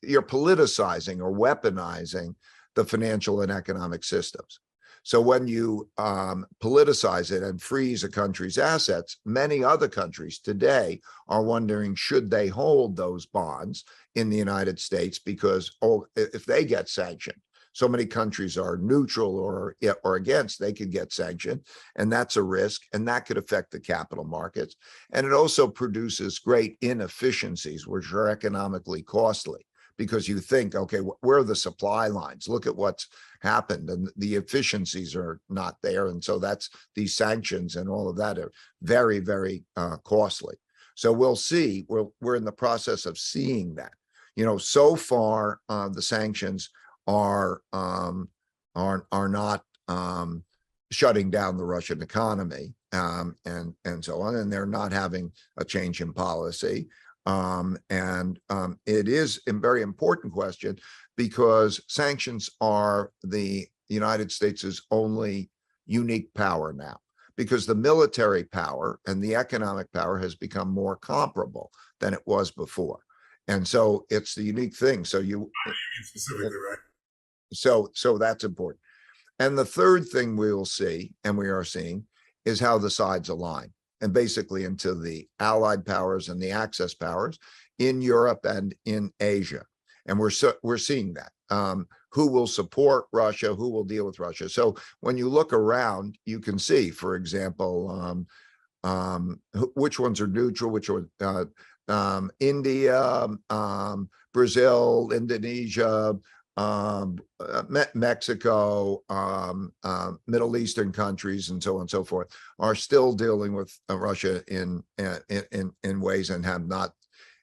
you're politicizing or weaponizing the financial and economic systems. So when you politicize it and freeze a country's assets, many other countries today are wondering, should they hold those bonds in the United States? Because, oh, if they get sanctioned, so many countries are neutral or against, they could get sanctioned, and that's a risk, and that could affect the capital markets. And it also produces great inefficiencies, which are economically costly, because you think, okay, where are the supply lines? Look at what's happened, and the efficiencies are not there. And so that's these sanctions and all of that are very, very costly. So we'll see, we're in the process of seeing that. So far, the sanctions are not shutting down the Russian economy and so on, and they're not having a change in policy. It is a very important question, because sanctions are the United States' only unique power now, because the military power and the economic power has become more comparable than it was before. And so it's the unique thing. So specifically, right? So that's important. And the third thing we will see, and we are seeing, is how the sides align, and basically into the allied powers and the Axis powers in Europe and in Asia. And we're seeing that. Who will support Russia? Who will deal with Russia? So when you look around, you can see, for example, which ones are neutral, which are India, Brazil, Indonesia, Mexico, Middle Eastern countries, and so on and so forth, are still dealing with Russia in ways, and have not.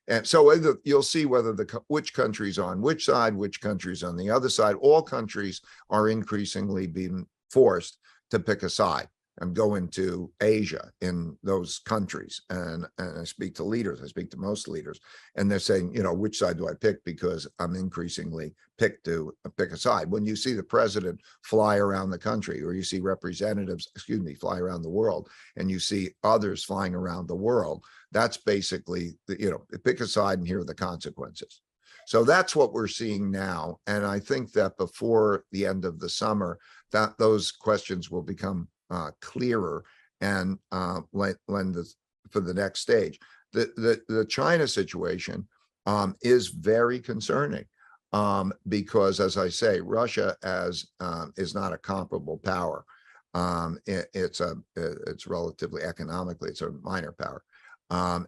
And so you'll see whether which countries on which side, which countries on the other side. All countries are increasingly being forced to pick a side and go into Asia in those countries. And I speak to leaders, I speak to most leaders, and they're saying, which side do I pick? Because I'm increasingly pick a side. When you see the president fly around the country, or you see representatives, fly around the world, and you see others flying around the world, that's basically, pick a side and here are the consequences. So that's what we're seeing now. And I think that before the end of the summer, that those questions will become clearer and lend for the next stage. The China situation is very concerning, because, as I say, Russia is not a comparable power. It's relatively economically, it's a minor power,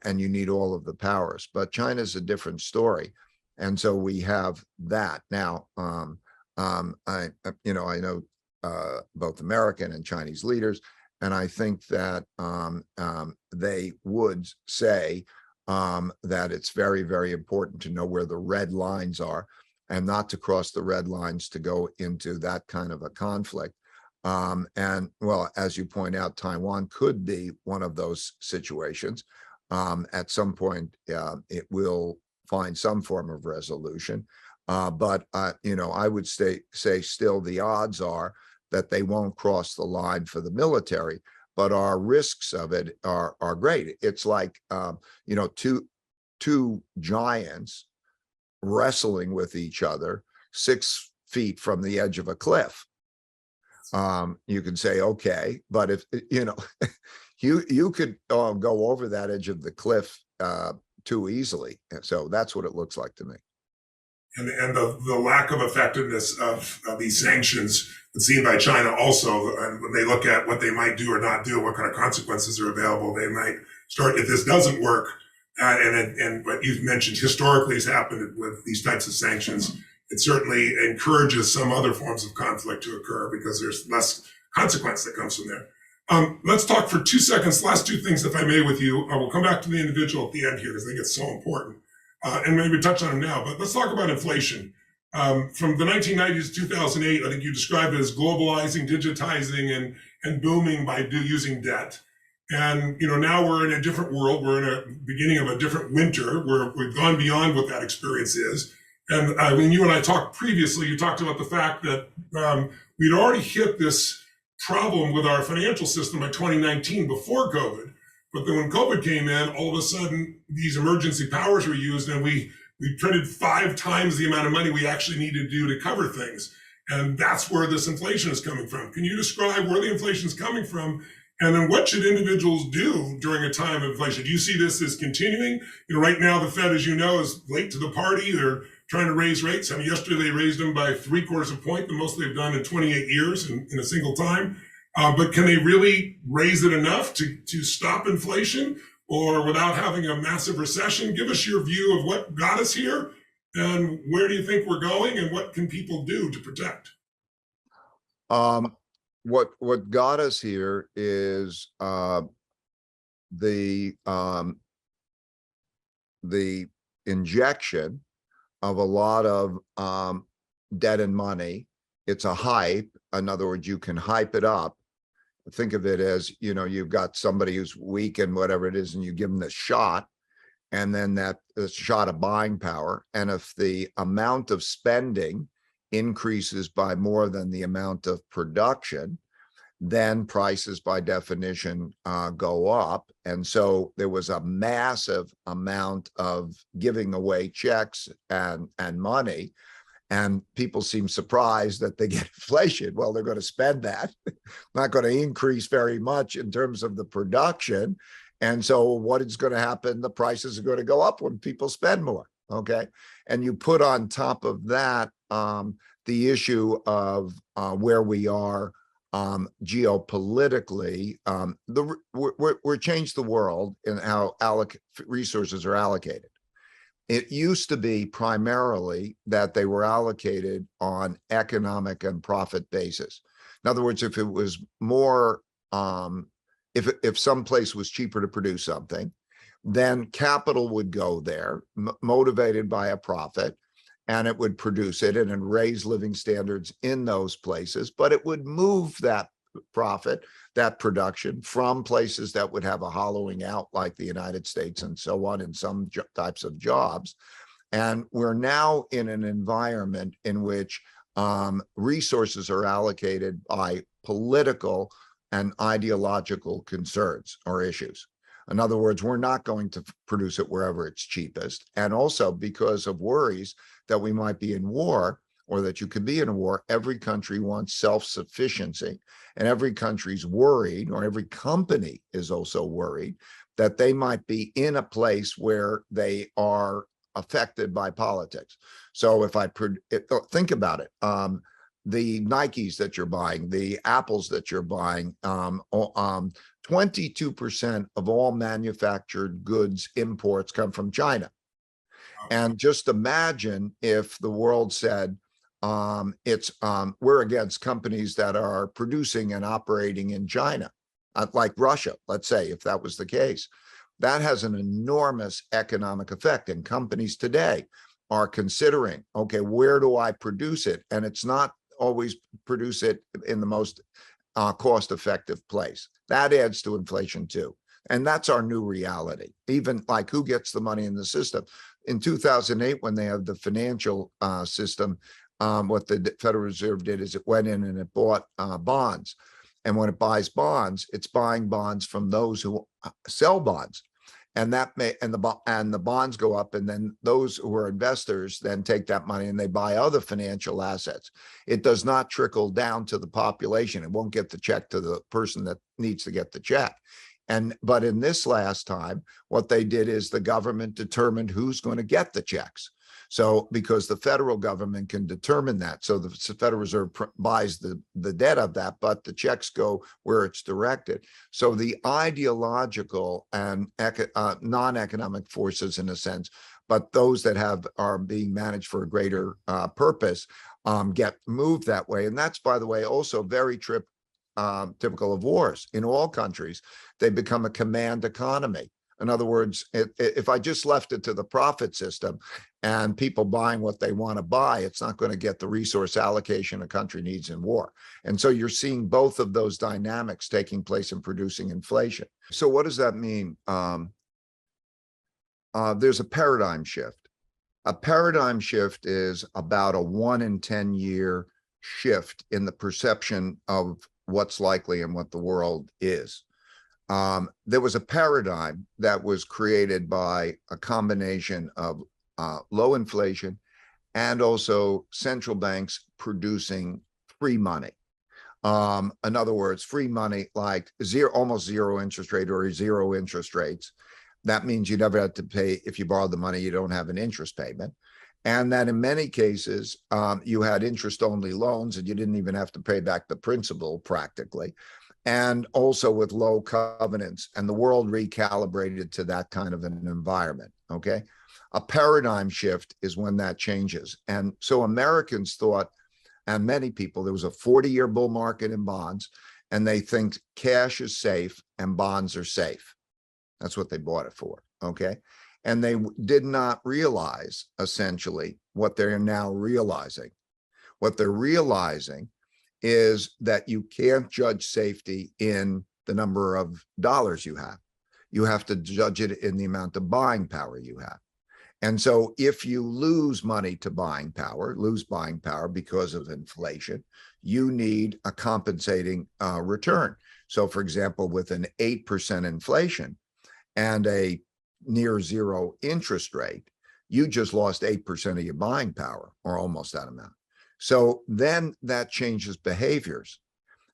and you need all of the powers. But China's a different story, and so we have that now. I know both American and Chinese leaders, and I think that they would say that it's very, very important to know where the red lines are, and not to cross the red lines to go into that kind of a conflict. And well, as you point out, Taiwan could be one of those situations. At some point, it will find some form of resolution. But I would say still the odds are that they won't cross the line for the military, but our risks of it are great. It's like two giants wrestling with each other 6 feet from the edge of a cliff. You can say, okay, but if you could go over that edge of the cliff too easily. And so that's what it looks like to me. and the lack of effectiveness of these sanctions was seen by China also. And when they look at what they might do or not do, what kind of consequences are available, they might start, if this doesn't work, and what you've mentioned historically has happened with these types of sanctions, it certainly encourages some other forms of conflict to occur because there's less consequence that comes from there. Let's talk for 2 seconds, last two things, if I may, with you. We'll come back to the individual at the end here because I think it's so important. And maybe touch on them now, but let's talk about inflation. From the 1990s to 2008, I think you described it as globalizing, digitizing, and booming by using debt. And now we're in a different world. We're in a beginning of a different winter where we've gone beyond what that experience is. And when you and I talked previously, you talked about the fact that we'd already hit this problem with our financial system by 2019 before COVID. But then when COVID came in, all of a sudden these emergency powers were used, and we printed 5 times the amount of money we actually needed to do to cover things. And that's where this inflation is coming from. Can you describe where the inflation is coming from? And then what should individuals do during a time of inflation? Do you see this as continuing? Right now the Fed, as you know, is late to the party. They're trying to raise rates. I mean, yesterday they raised them by 0.75 points, the most they've done in 28 years in a single time. But can they really raise it enough to stop inflation, or without having a massive recession? Give us your view of what got us here, and where do you think we're going, and what can people do to protect? What got us here is the injection of a lot of debt and money. It's a hype. In other words, you can hype it up. Think of it as, you've got somebody who's weak and whatever it is, and you give them this shot, and then that shot of buying power. And if the amount of spending increases by more than the amount of production, then prices by definition go up. And so there was a massive amount of giving away checks and money. And people seem surprised that they get inflation. Well, they're going to spend that, not going to increase very much in terms of the production. And so what is going to happen? The prices are going to go up when people spend more. Okay. And you put on top of that the issue of where we are geopolitically. We're changed the world in how resources are allocated. It used to be primarily that they were allocated on economic and profit basis. In other words, if it was more, if some place was cheaper to produce something, then capital would go there, motivated by a profit, and it would produce it and raise living standards in those places. But it would move that profit, that production, from places that would have a hollowing out, like the United States and so on, in some types of jobs. And we're now in an environment in which resources are allocated by political and ideological concerns or issues. In other words, we're not going to produce it wherever it's cheapest. And also because of worries that we might be in war, or that you could be in a war, every country wants self-sufficiency. And every country's worried, or every company is also worried, that they might be in a place where they are affected by politics. So if think about it, the Nikes that you're buying, the Apples that you're buying, 22% of all manufactured goods imports come from China. And just imagine if the world said, we're against companies that are producing and operating in China, like Russia, let's say, if that was the case. That has an enormous economic effect. And companies today are considering, okay, where do I produce it? And it's not always produce it in the most cost-effective place. That adds to inflation too. And that's our new reality. Even like who gets the money in the system. In 2008, when they had the financial system, what the Federal Reserve did is it went in and it bought bonds. And when it buys bonds, it's buying bonds from those who sell bonds. And the bonds go up, and then those who are investors then take that money and they buy other financial assets. It does not trickle down to the population. It won't get the check to the person that needs to get the check. But in this last time, what they did is the government determined who's going to get the checks. So because the federal government can determine that, so the Federal Reserve buys the debt of that, but the checks go where it's directed. So the ideological and non-economic forces, in a sense, but those that are being managed for a greater purpose, get moved that way. And that's, by the way, also very typical of wars. In all countries, they become a command economy. In other words, if I just left it to the profit system and people buying what they want to buy, it's not going to get the resource allocation a country needs in war. And so you're seeing both of those dynamics taking place in producing inflation. So what does that mean? There's a paradigm shift. A paradigm shift is about a 1 in 10 year shift in the perception of what's likely and what the world is. There was a paradigm that was created by a combination of low inflation and also central banks producing free money. In other words, free money like almost zero interest rate or zero interest rates. That means you never have to pay. If you borrow the money, you don't have an interest payment. And that in many cases, you had interest-only loans and you didn't even have to pay back the principal practically. And also with low covenants, and the world recalibrated to that kind of an environment, okay? A paradigm shift is when that changes. And so Americans thought, and many people, there was a 40-year bull market in bonds, and they think cash is safe and bonds are safe. That's what they bought it for, okay? And they did not realize, essentially, what they're now realizing. What they're realizing is that you can't judge safety in the number of dollars you have. You have to judge it in the amount of buying power you have. And so if you lose money to buying power because of inflation, you need a compensating return. So for example, with an 8% inflation and a near zero interest rate, you just lost 8% of your buying power, or almost that amount. So then that changes behaviors.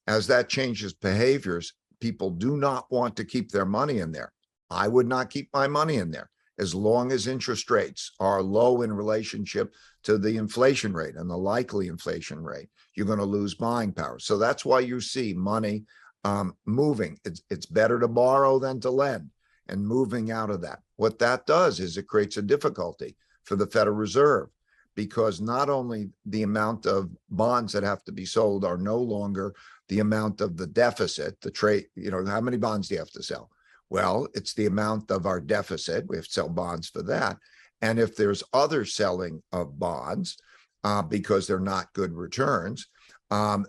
As that changes behaviors, people do not want to keep their money in there. I would not keep my money in there as long as interest rates are low in relationship to the inflation rate and the likely inflation rate. You're going to lose buying power. So that's why you see money moving. It's better to borrow than to lend, and moving out of that. What that does is it creates a difficulty for the Federal Reserve, because not only the amount of bonds that have to be sold are no longer the amount of the deficit, the trade, how many bonds do you have to sell? Well, it's the amount of our deficit. We have to sell bonds for that. And if there's other selling of bonds because they're not good returns,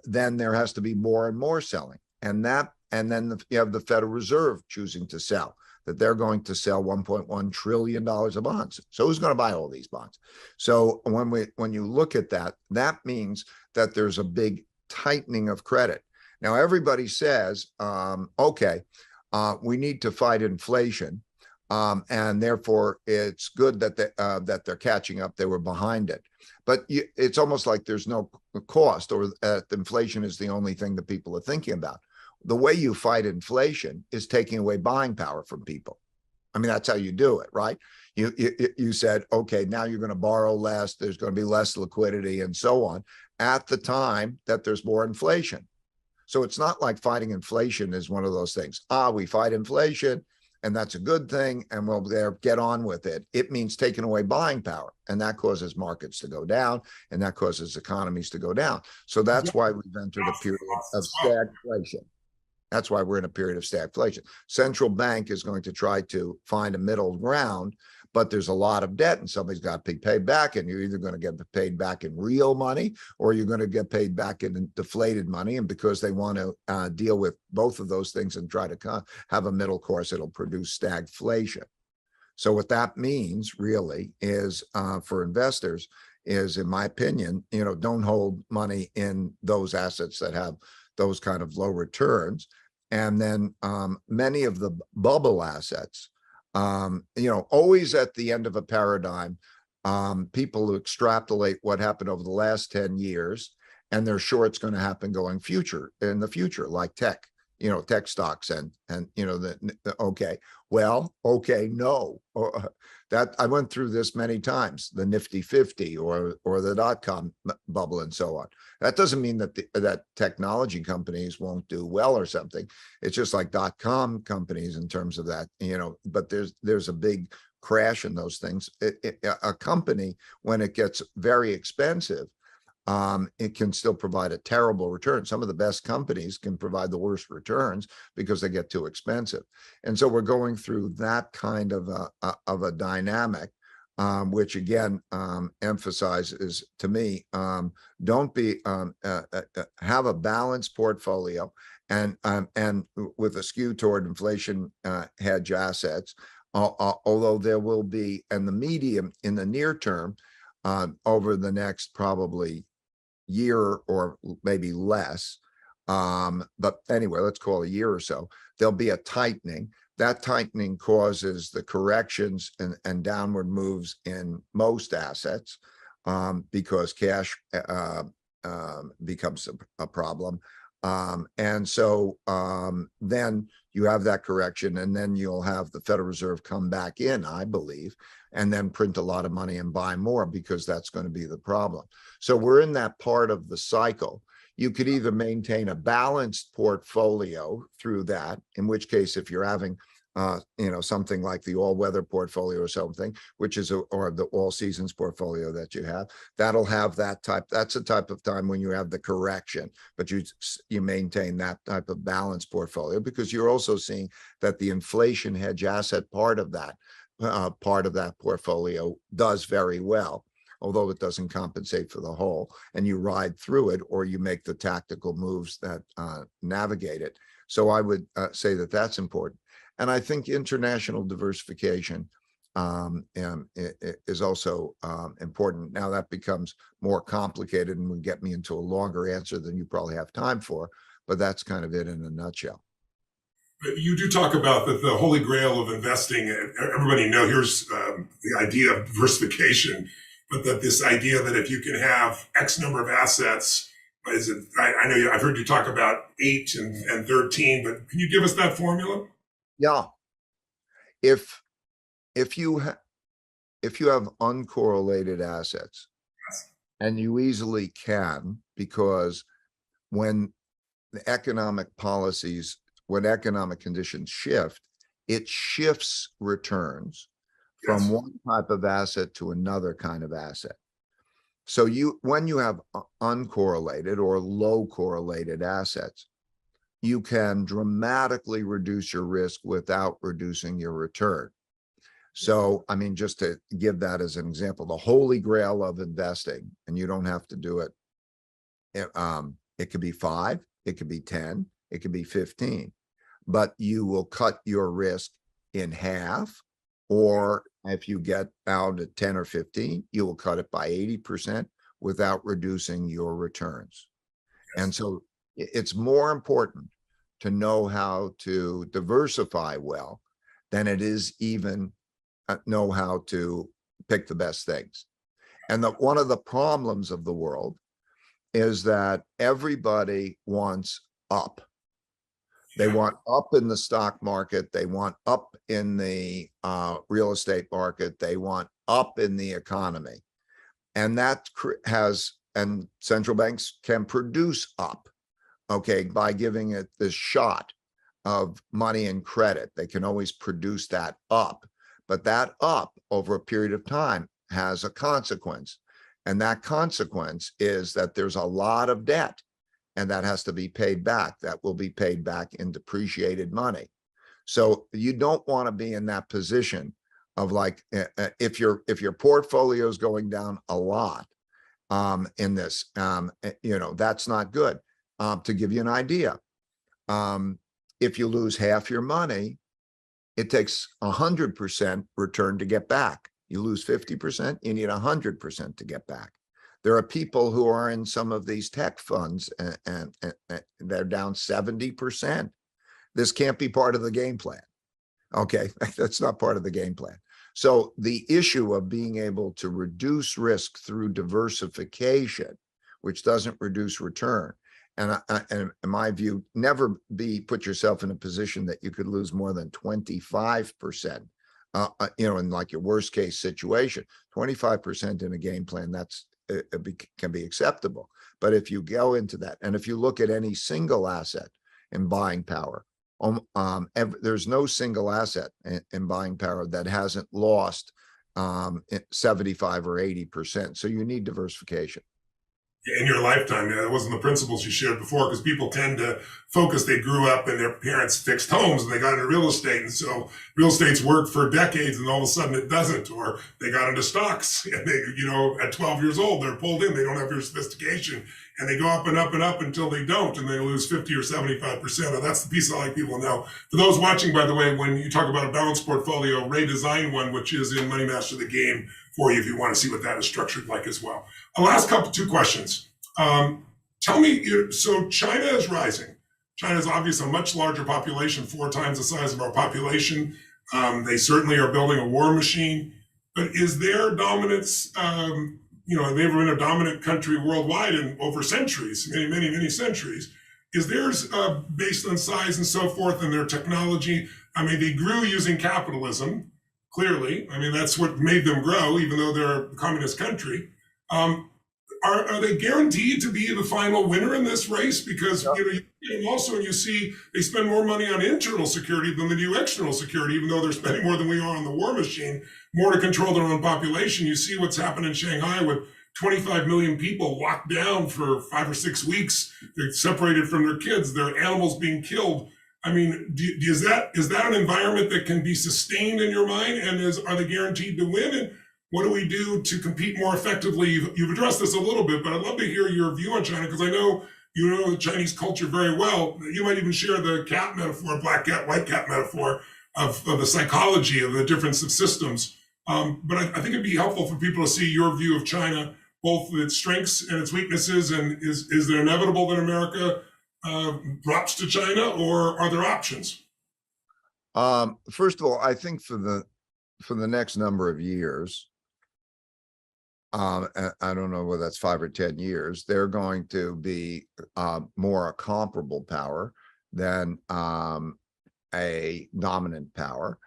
then there has to be more and more selling. And then you have the Federal Reserve choosing to sell, that they're going to sell $1.1 trillion of bonds. So who's going to buy all these bonds? So when you look at that, that means that there's a big tightening of credit. Now, everybody says, okay, we need to fight inflation, and therefore it's good that they're catching up. They were behind it. But it's almost like there's no cost, or that inflation is the only thing that people are thinking about. The way you fight inflation is taking away buying power from people. I mean, that's how you do it, right? You said, okay, now you're going to borrow less, there's going to be less liquidity and so on, at the time that there's more inflation. So it's not like fighting inflation is one of those things. We fight inflation and that's a good thing, and we'll get on with it. It means taking away buying power, and that causes markets to go down, and that causes economies to go down. So that's why we've entered a period of stagflation. That's why we're in a period of stagflation. Central bank is going to try to find a middle ground, but there's a lot of debt and somebody's got to be paid back, and you're either going to get paid back in real money or you're going to get paid back in deflated money. And because they want to deal with both of those things and try to have a middle course, it'll produce stagflation. So what that means really is for investors is, in my opinion, don't hold money in those assets that have those kind of low returns. And then many of the bubble assets, always at the end of a paradigm, people who extrapolate what happened over the last 10 years, and they're sure it's going to happen in the future, like tech. tech stocks and okay, well, okay, no, that I went through this many times, the Nifty 50 or the dot-com bubble and so on. That doesn't mean that that technology companies won't do well or something. It's just like dot-com companies in terms of that, but there's a big crash in those things. A company, when it gets very expensive, it can still provide a terrible return. Some of the best companies can provide the worst returns because they get too expensive. And so we're going through that kind of a dynamic, which again emphasizes to me, don't be have a balanced portfolio and with a skew toward inflation hedge assets. Although there will be in the near term, over the next probably year or maybe less, but anyway, let's call it a year or so, there'll be a tightening. That tightening causes the corrections and downward moves in most assets, because cash becomes a problem. And so then you have that correction, and then you'll have the Federal Reserve come back in, I believe, and then print a lot of money and buy more, because that's going to be the problem. So we're in that part of the cycle. You could either maintain a balanced portfolio through that, in which case, if you're having something like the all-weather portfolio or something, which is or the all seasons portfolio that you have, that'll have that type. That's a type of time when you have the correction, but you maintain that type of balanced portfolio, because you're also seeing that the inflation hedge asset part of that portfolio does very well, although it doesn't compensate for the whole, and you ride through it, or you make the tactical moves that navigate it. So I would say that that's important. And I think international diversification is also important. Now that becomes more complicated and would get me into a longer answer than you probably have time for, but that's kind of it in a nutshell. You do talk about the holy grail of investing. Everybody here's the idea of diversification, but that this idea that if you can have X number of assets, I know I've heard you talk about 8 and 13, but can you give us that formula? Yeah. If you have uncorrelated assets, Yes. and you easily can, because when the economic conditions shift, it shifts returns from Yes. one type of asset to another kind of asset. So when you have uncorrelated or low correlated assets, you can dramatically reduce your risk without reducing your return. So, I mean, just to give that as an example, the holy grail of investing, and you don't have to do it. It could be 5, it could be 10, it could be 15, but you will cut your risk in half, or if you get down to 10 or 15, you will cut it by 80% without reducing your returns. Yes. And so it's more important to know how to diversify well than it is even know how to pick the best things. And one of the problems of the world is that everybody wants up. They want up in the stock market. They want up in the real estate market. They want up in the economy. And that and central banks can produce up, okay, by giving it this shot of money and credit. They can always produce that up, but that up over a period of time has a consequence. And that consequence is that there's a lot of debt, and that has to be paid back. That will be paid back in depreciated money. So you don't want to be in that position of like, if your portfolio is going down a lot in this, that's not good. To give you an idea, if you lose half your money, it takes 100% return to get back. You lose 50%, you need 100% to get back. There are people who are in some of these tech funds and they're down 70%. This can't be part of the game plan. Okay, that's not part of the game plan. So the issue of being able to reduce risk through diversification, which doesn't reduce return, and in my view, never put yourself in a position that you could lose more than 25%. In like your worst case situation, 25% in a game plan, can be acceptable. But if you go into that, and if you look at any single asset in buying power, there's no single asset in buying power that hasn't lost 75 or 80%. So you need diversification. In your lifetime. That wasn't the principles you shared before, because people tend to focus. They grew up and their parents fixed homes and they got into real estate. And so real estate's worked for decades and all of a sudden it doesn't. Or they got into stocks and they, at 12 years old, they're pulled in. They don't have your sophistication and they go up and up and up until they don't. And they lose 50 or 75%. And that's the piece I like people to know. For those watching, by the way, when you talk about a balanced portfolio, Ray designed one, which is in Money Master the Game for you if you want to see what that is structured like as well. The last two questions. Tell me, so China is rising. China is obviously a much larger population, 4 times the size of our population. They certainly are building a war machine, but is their dominance, they've been a dominant country worldwide in over centuries, many, many, many centuries. Is theirs based on size and so forth and their technology? I mean, they grew using capitalism, clearly. I mean, that's what made them grow, even though they're a communist country. Are they guaranteed to be the final winner in this race? Because also when you see they spend more money on internal security than they do external security, even though they're spending more than we are on the war machine, more to control their own population. You see what's happened in Shanghai with 25 million people locked down for 5 or 6 weeks. They're separated from their kids. Their animals being killed. I mean, is that an environment that can be sustained in your mind? And are they guaranteed to win? And what do we do to compete more effectively? You've addressed this a little bit, but I'd love to hear your view on China, because I know you know the Chinese culture very well. You might even share the cat metaphor, black cat, white cat metaphor of the psychology of the difference of systems. But I think it'd be helpful for people to see your view of China, both its strengths and its weaknesses. And is it inevitable that America drops to China, or are there options? First of all, I think for the next number of years, I don't know whether that's 5 or 10 years, they're going to be more a comparable power than a dominant power.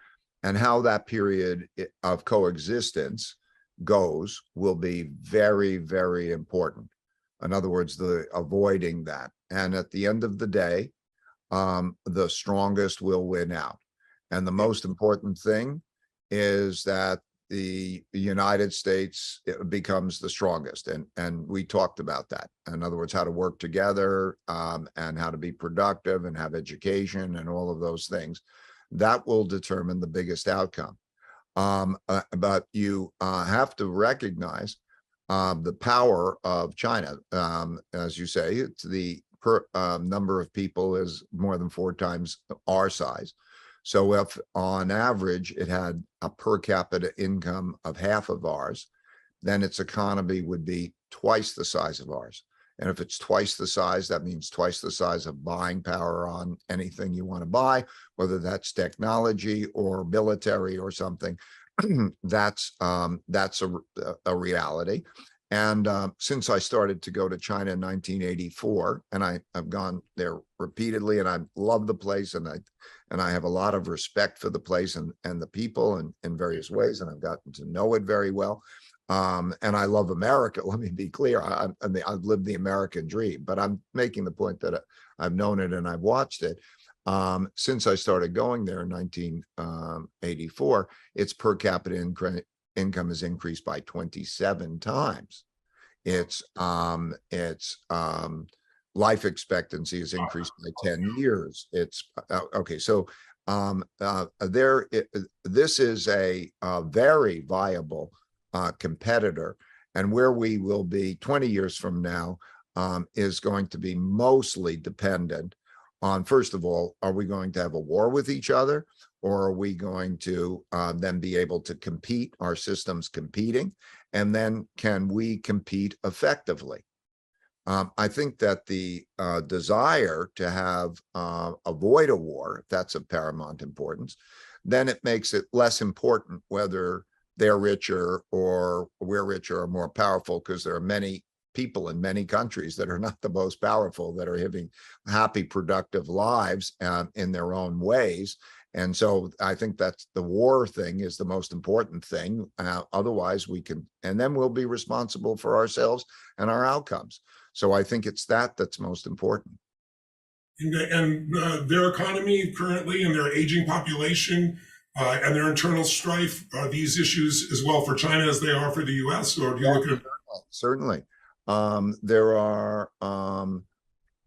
And how that period of coexistence goes will be very, very important. In other words, avoiding that. And at the end of the day, the strongest will win out. And the most important thing is that the United States becomes the strongest. And we talked about that. In other words, how to work together and how to be productive and have education and all of those things. That will determine the biggest outcome. But you have to recognize the power of China. As you say, it's the number of people is more than 4 times our size. So if on average it had a per capita income of half of ours, then its economy would be twice the size of ours. And if it's twice the size, that means twice the size of buying power on anything you want to buy, whether that's technology or military or something. That's a reality. And since I started to go to China in 1984, and I've gone there repeatedly, and I love the place, and I have a lot of respect for the place and the people in various ways, and I've gotten to know it very well. And I love America. Let me be clear. I mean, I've lived the American dream, but I'm making the point that I've known it and I've watched it. Since I started going there in 1984, its per capita income has increased by 27 times. Its life expectancy has increased by 10 years. It's okay. So this is a very viable competitor, and where we will be 20 years from now is going to be mostly dependent on, first of all, are we going to have a war with each other, or are we going to then be able to compete, our systems competing, and then can we compete effectively? I think that the desire to avoid a war, if that's of paramount importance, then it makes it less important whether they're richer or we're richer or more powerful, because there are many people in many countries that are not the most powerful, that are having happy, productive lives in their own ways. And so I think that's the war thing is the most important thing. Otherwise we can, and then we'll be responsible for ourselves and our outcomes. So I think it's that's most important. And their economy currently and their aging population and their internal strife, are these issues as well for China as they are for the US? Or do you look at Certainly. There are,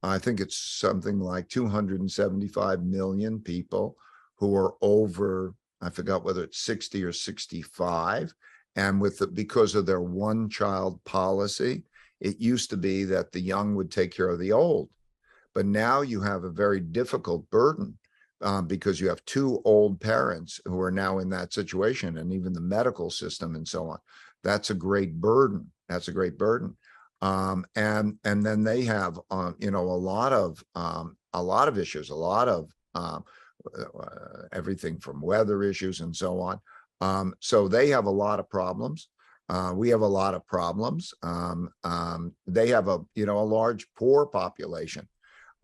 I think it's something like 275 million people who are over, I forgot whether it's 60 or 65. And because of their one child policy, it used to be that the young would take care of the old. But now you have a very difficult burden because you have two old parents who are now in that situation, and even the medical system and so on. That's a great burden. That's a great burden. And then they have you know, a lot of issues, a lot of everything from weather issues and so on. So they have a lot of problems. We have a lot of problems. They have a large poor population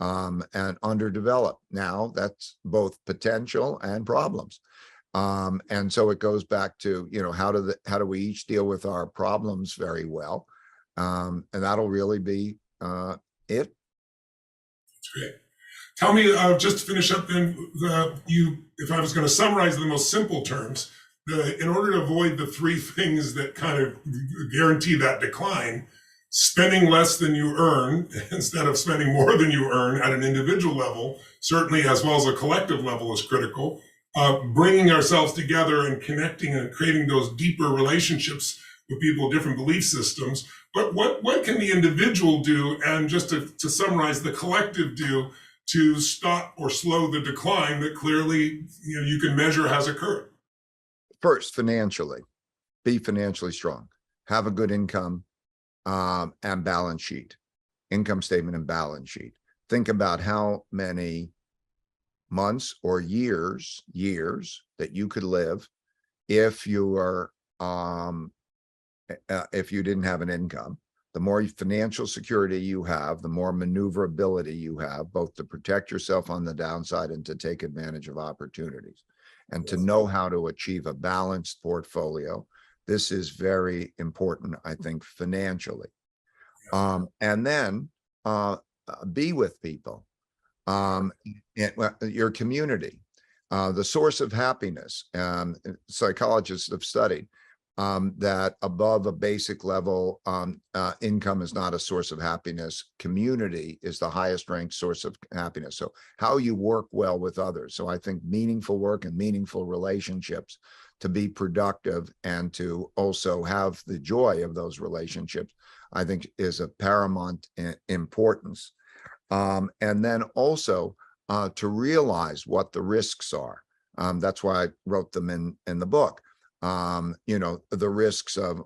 and underdeveloped. Now that's both potential and problems. And so it goes back to, how do we each deal with our problems very well? And that'll really be it. That's great. Tell me, just to finish up then, if I was going to summarize in the most simple terms, in order to avoid the three things that kind of guarantee that decline, spending less than you earn instead of spending more than you earn at an individual level, certainly as well as a collective level, is critical. Bringing ourselves together and connecting and creating those deeper relationships with people with different belief systems. But what can the individual do, and just to summarize, the collective do to stop or slow the decline that clearly you can measure has occurred? First, financially, be financially strong, have a good income and balance sheet, income statement and balance sheet. Think about how many months or years that you could live if you are if you didn't have an income. The more financial security you have, the more maneuverability you have, both to protect yourself on the downside and to take advantage of opportunities, and to know how to achieve a balanced portfolio. This is very important, I think, financially. And then be with people, your community, the source of happiness. Psychologists have studied that above a basic level, income is not a source of happiness. Community is the highest ranked source of happiness. So how you work well with others. So I think meaningful work and meaningful relationships, to be productive and to also have the joy of those relationships, I think is of paramount importance. And then also to realize what the risks are. That's why I wrote them in the book. The risks of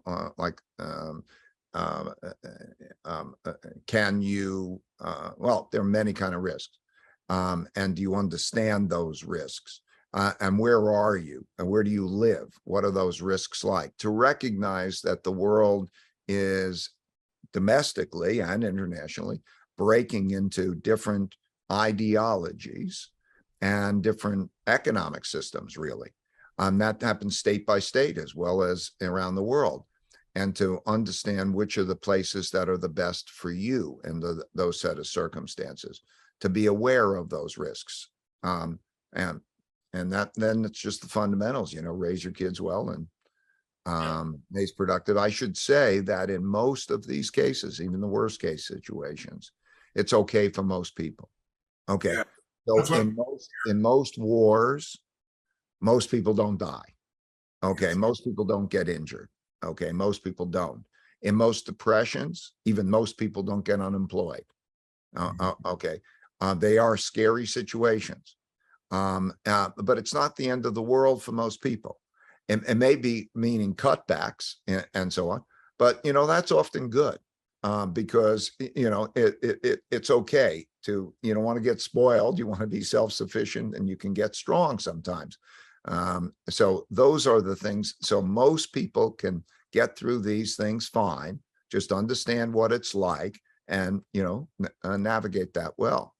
can you, well, there are many kind of risks. And do you understand those risks? And where are you? And where do you live? What are those risks like? To recognize that the world is domestically and internationally breaking into different ideologies and different economic systems, really. That happens state by state as well as around the world. And to understand which are the places that are the best for you in those set of circumstances, to be aware of those risks. And that, then it's just the fundamentals, raise your kids well and raise productive. I should say that in most of these cases, even the worst case situations, it's okay for most people. Okay. Yeah. So in most wars, most people don't die. Okay. Most people don't get injured. Okay. Most people don't. In most depressions, even most people don't get unemployed. Okay. They are scary situations. But it's not the end of the world for most people. It may be meaning cutbacks and so on, but that's often good because it's okay to, you don't want to get spoiled. You want to be self-sufficient, and you can get strong sometimes. So those are the things. So most people can get through these things fine, just understand what it's like and, navigate that well.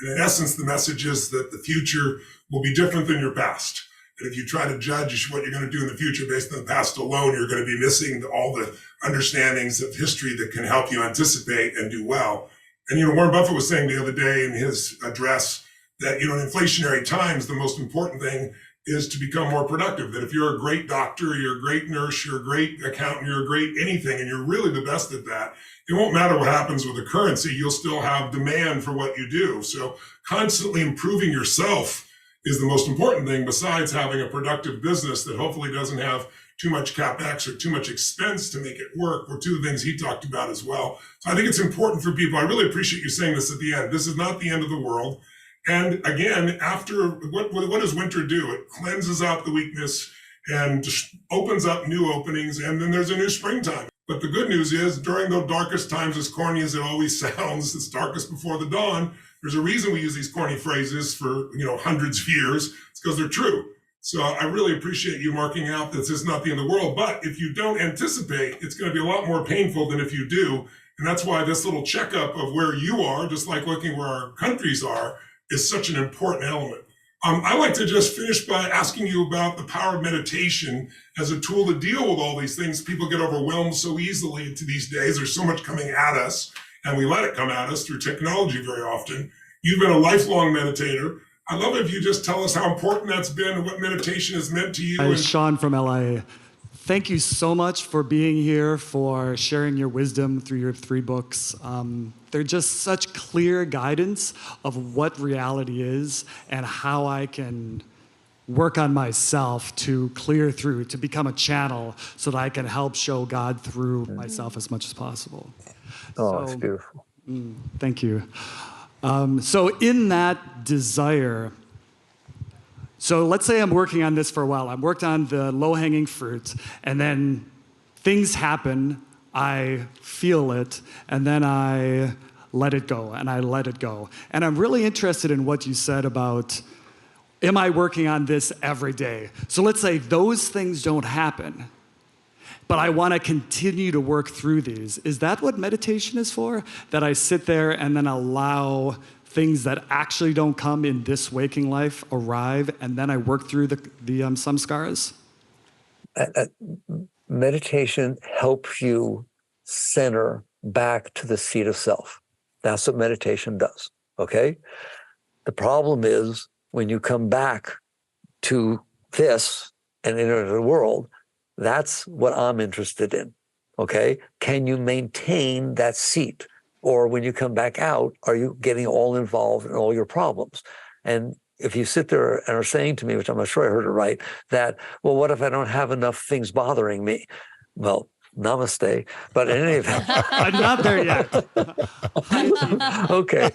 And in essence, the message is that the future will be different than your past. And if you try to judge what you're going to do in the future based on the past alone, you're going to be missing all the understandings of history that can help you anticipate and do well. And, Warren Buffett was saying the other day in his address that, in inflationary times, the most important thing is to become more productive. That if you're a great doctor, you're a great nurse, you're a great accountant, you're a great anything, and you're really the best at that, it won't matter what happens with the currency. You'll still have demand for what you do. So constantly improving yourself is the most important thing, besides having a productive business that hopefully doesn't have too much capex or too much expense to make it work, were two things he talked about as well. So I think it's important for people. I really appreciate you saying this at the end. This is not the end of the world. And again, after what does winter do? It cleanses out the weakness and just opens up new openings, and then there's a new springtime. But the good news is, during the darkest times, as corny as it always sounds, it's darkest before the dawn. There's a reason we use these corny phrases for hundreds of years. It's because they're true. So I really appreciate you marking out that this is not the end of the world. But if you don't anticipate, it's going to be a lot more painful than if you do. And that's why this little checkup of where you are, just like looking where our countries are, is such an important element. I like to just finish by asking you about the power of meditation as a tool to deal with all these things. People get overwhelmed so easily these days. There's so much coming at us, and we let it come at us through technology very often. You've been a lifelong meditator. I'd love it if you just tell us how important that's been and what meditation has meant to you. Hi, Sean from LA. Thank you so much for being here, for sharing your wisdom through your 3 books. They're just such clear guidance of what reality is and how I can work on myself to clear through, to become a channel so that I can help show God through myself as much as possible. It's beautiful. Thank you. So in that desire, so let's say I'm working on this for a while. I've worked on the low-hanging fruit, and then things happen, I feel it, and then I let it go, and I let it go. And I'm really interested in what you said about, am I working on this every day? So let's say those things don't happen, but I want to continue to work through these. Is that what meditation is for? That I sit there and then allow things that actually don't come in this waking life arrive, and then I work through the samskaras? Meditation helps you center back to the seat of self. That's what meditation does, okay? The problem is when you come back to this and enter the world, that's what I'm interested in, okay? Can you maintain that seat? Or when you come back out, are you getting all involved in all your problems? And if you sit there and are saying to me, which I'm not sure I heard it right, that, well, what if I don't have enough things bothering me? Well, namaste. But in any event, I'm not there yet. okay,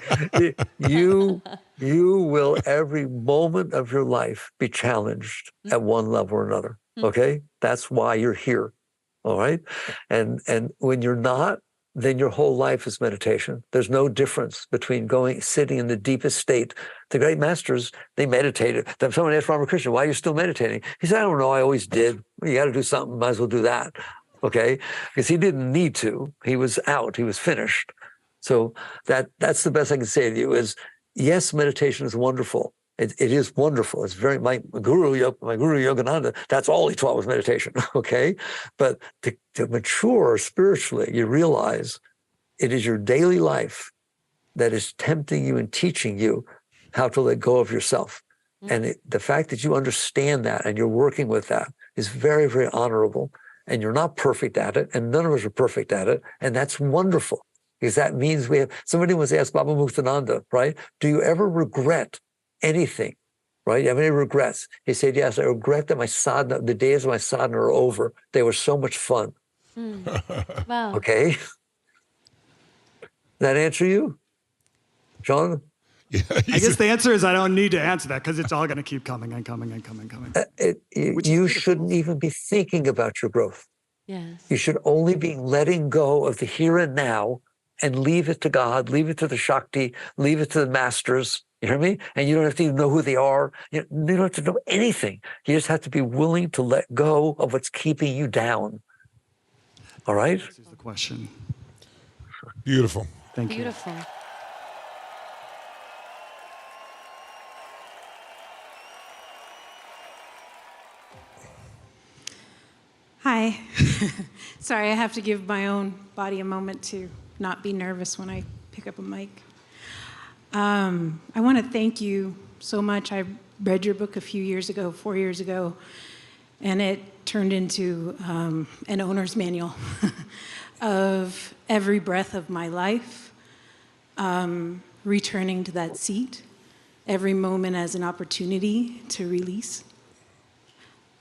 you will every moment of your life be challenged at one level or another. Okay, that's why you're here. All right, and when you're not, then your whole life is meditation. There's no difference between sitting in the deepest state. The great masters, they meditated. Then someone asked Ramakrishna, why are you still meditating? He said, I don't know, I always did. Well, you got to do something, might as well do that. Okay? Because he didn't need to. He was out, he was finished. So that's the best I can say to you is, yes, meditation is wonderful. It is wonderful. It's very, my guru Yogananda, that's all he taught was meditation, okay? But to mature spiritually, you realize it is your daily life that is tempting you and teaching you how to let go of yourself. And the fact that you understand that and you're working with that is very, very honorable. And you're not perfect at it, and none of us are perfect at it, and that's wonderful. Because that means somebody was asked Baba Muktananda, right? Do you ever regret anything, right? You have any regrets? He said, yes, I regret that the days of my sadhana are over. They were so much fun. Wow. Okay? That answer you, John? Yeah, I guess the answer is I don't need to answer that because it's all going to keep coming and coming and coming and coming. You shouldn't even be thinking about your growth. Yes. You should only be letting go of the here and now and leave it to God, leave it to the Shakti, leave it to the masters. You hear me? And you don't have to even know who they are. You don't have to know anything. You just have to be willing to let go of what's keeping you down. All right? This is the question. Beautiful. Thank you. Beautiful. Hi. Sorry, I have to give my own body a moment to not be nervous when I pick up a mic. I want to thank you so much. I read your book a few years ago, 4 years ago, and it turned into an owner's manual of every breath of my life, returning to that seat, every moment as an opportunity to release.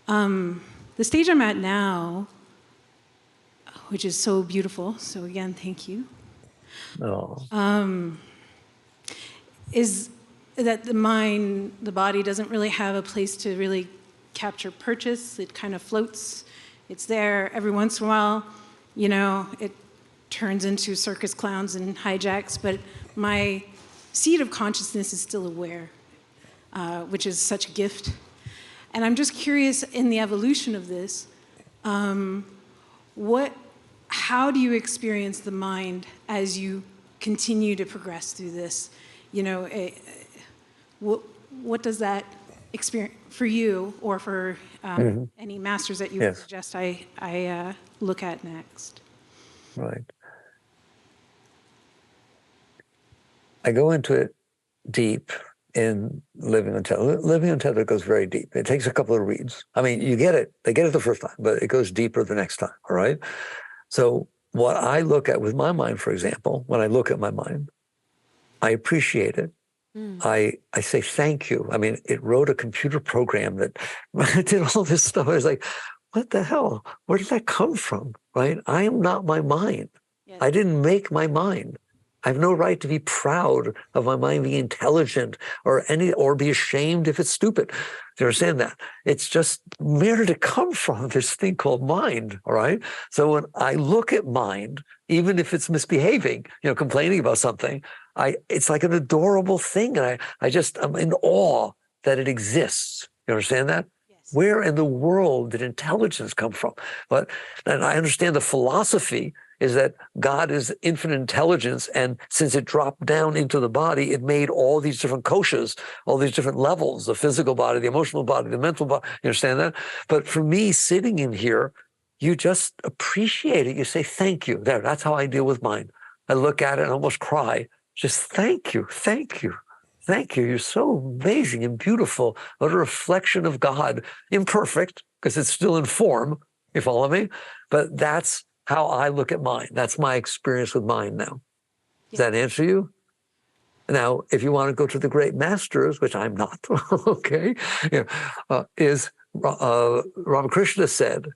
The stage I'm at now, which is so beautiful, so again, thank you, No. is that the mind, the body doesn't really have a place to really capture purchase. It kind of floats. It's there every once in a while. You know, it turns into circus clowns and hijacks, but my seat of consciousness is still aware, which is such a gift. And I'm just curious, in the evolution of this, how do you experience the mind as you continue to progress through this? You know, what does that experience for you, or for any masters that you would Yes. suggest I look at next? Right. I go into it deep in Living Untethered. Living Untethered goes very deep. It takes a couple of reads. I mean, you get it. They get it the first time, but it goes deeper the next time, all right? So what I look at with my mind, for example, when I look at my mind, I appreciate it. I say thank you. I mean, it wrote a computer program that did all this stuff. I was like, what the hell? Where did that come from, right? I am not my mind. Yes. I didn't make my mind. I have no right to be proud of my mind being intelligent or be ashamed if it's stupid. Do you understand that? It's just, where did it come from, this thing called mind, all right? So when I look at mind, even if it's misbehaving, complaining about something, it's like an adorable thing. And I'm in awe that it exists. You understand that? Yes. Where in the world did intelligence come from? And I understand the philosophy is that God is infinite intelligence, and since it dropped down into the body, it made all these different koshas, all these different levels, the physical body, the emotional body, the mental body. You understand that? But for me, sitting in here, you just appreciate it. You say, thank you. That's how I deal with mine. I look at it and almost cry. Just thank you, thank you. Thank you. You're so amazing and beautiful. What a reflection of God. Imperfect, because it's still in form. You follow me? But that's how I look at mine. That's my experience with mine now. Does that answer you? Now, if you want to go to the great masters, which I'm not, okay, Ramakrishna said,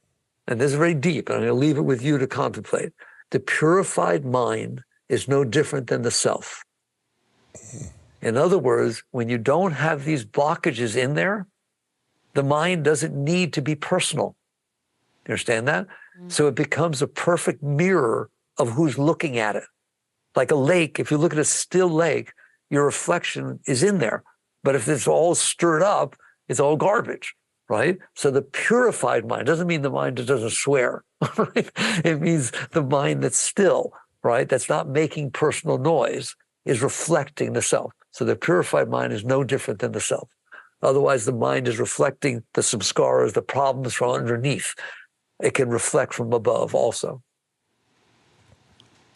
and this is very deep, and I'm going to leave it with you to contemplate. The purified mind is no different than the self. In other words, when you don't have these blockages in there, the mind doesn't need to be personal. You understand that? So it becomes a perfect mirror of who's looking at it. Like a lake, if you look at a still lake, your reflection is in there. But if it's all stirred up, it's all garbage, right? So the purified mind doesn't mean the mind that doesn't swear, right? It means the mind that's still, right? That's not making personal noise, is reflecting the self. So the purified mind is no different than the self. Otherwise, the mind is reflecting the samskaras, the problems from underneath. It can reflect from above also.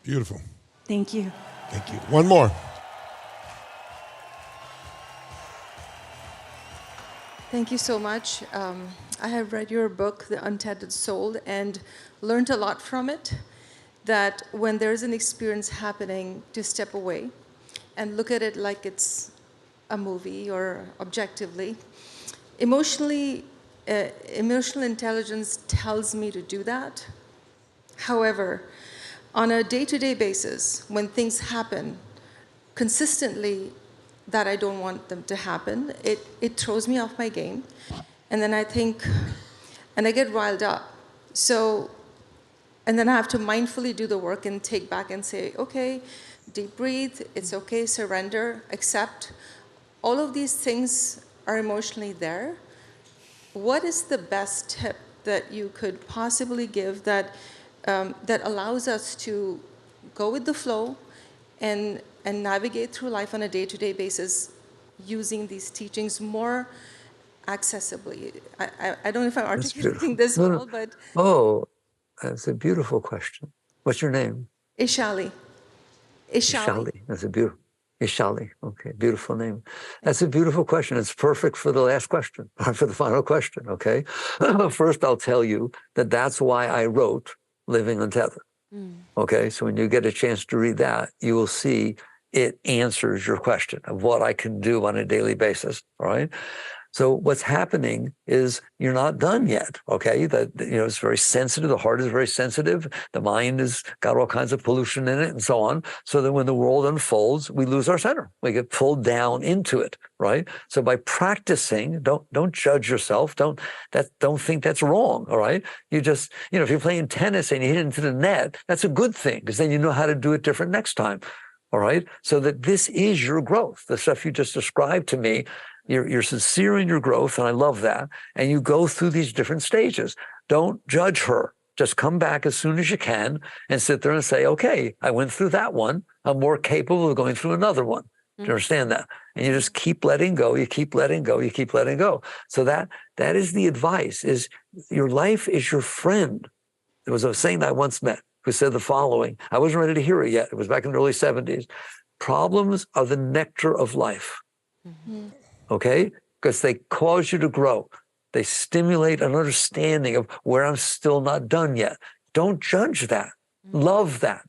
Beautiful. Thank you. Thank you. One more. Thank you so much. I have read your book, The Untethered Soul, and learned a lot from it, that when there's an experience happening, to step away and look at it like it's a movie or objectively. Emotional intelligence tells me to do that. However, on a day-to-day basis, when things happen consistently that I don't want them to happen, it throws me off my game. And then I think, and I get riled up. So, and then I have to mindfully do the work and take back and say, okay, deep breathe, it's okay, surrender, accept. All of these things are emotionally there. What is the best tip that you could possibly give that that allows us to go with the flow and navigate through life on a day-to-day basis using these teachings more accessibly. I don't know if I'm articulating this No, no. well, but Oh, that's a beautiful question. What's your name? Ishali. Ishali. That's a beautiful. Ishali. Okay, beautiful name. That's a beautiful question. It's perfect for the last question, or for the final question. Okay. First, I'll tell you that that's why I wrote Living Untethered. Okay, so when you get a chance to read that, you will see it answers your question of what I can do on a daily basis. All right. So what's happening is you're not done yet, okay? It's very sensitive. The heart is very sensitive. The mind has got all kinds of pollution in it and so on. So that when the world unfolds, we lose our center. We get pulled down into it, right? So by practicing, don't judge yourself. Don't think that's wrong, all right? You just, if you're playing tennis and you hit into the net, that's a good thing because then you know how to do it different next time, all right? So that this is your growth. The stuff you just described to me, you're sincere in your growth, and I love that. And you go through these different stages. Don't judge her. Just come back as soon as you can and sit there and say, okay, I went through that one. I'm more capable of going through another one. Do you understand that? And you just keep letting go. You keep letting go. You keep letting go. So that is the advice, is your life is your friend. There was a saint I once met who said the following. I wasn't ready to hear it yet. It was back in the early 70s. Problems are the nectar of life. Okay? Because they cause you to grow. They stimulate an understanding of where I'm still not done yet. Don't judge that. Love that.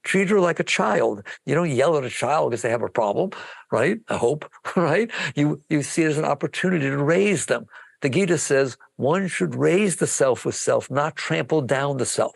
Treat her like a child. You don't yell at a child because they have a problem, right? I hope, right? You see it as an opportunity to raise them. The Gita says one should raise the self with self, not trample down the self.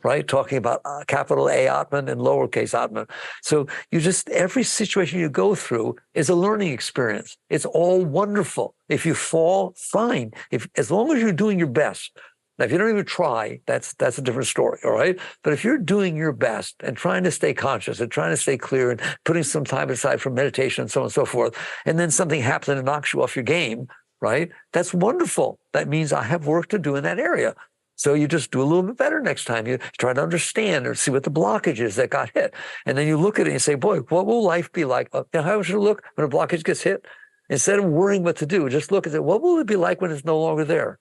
Right? Talking about capital A Atman and lowercase Atman. So every situation you go through is a learning experience. It's all wonderful. If you fall, fine. As long as you're doing your best. Now, if you don't even try, that's a different story, all right? But if you're doing your best and trying to stay conscious and trying to stay clear and putting some time aside for meditation and so on and so forth, and then something happens and knocks you off your game, right? That's wonderful. That means I have work to do in that area. So you just do a little bit better next time. You try to understand or see what the blockage is that got hit. And then you look at it and you say, boy, what will life be like? How should it look when a blockage gets hit? Instead of worrying what to do, just look at it. What will it be like when it's no longer there?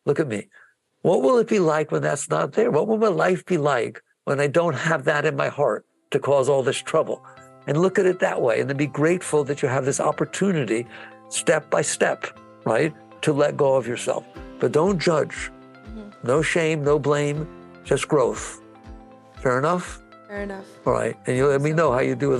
Look at me. What will it be like when that's not there? What will my life be like when I don't have that in my heart to cause all this trouble? And look at it that way. And then be grateful that you have this opportunity, step by step, right, to let go of yourself. But don't judge. No shame, no blame, just growth. Fair enough? fair enough. All right. And you let me know how you do with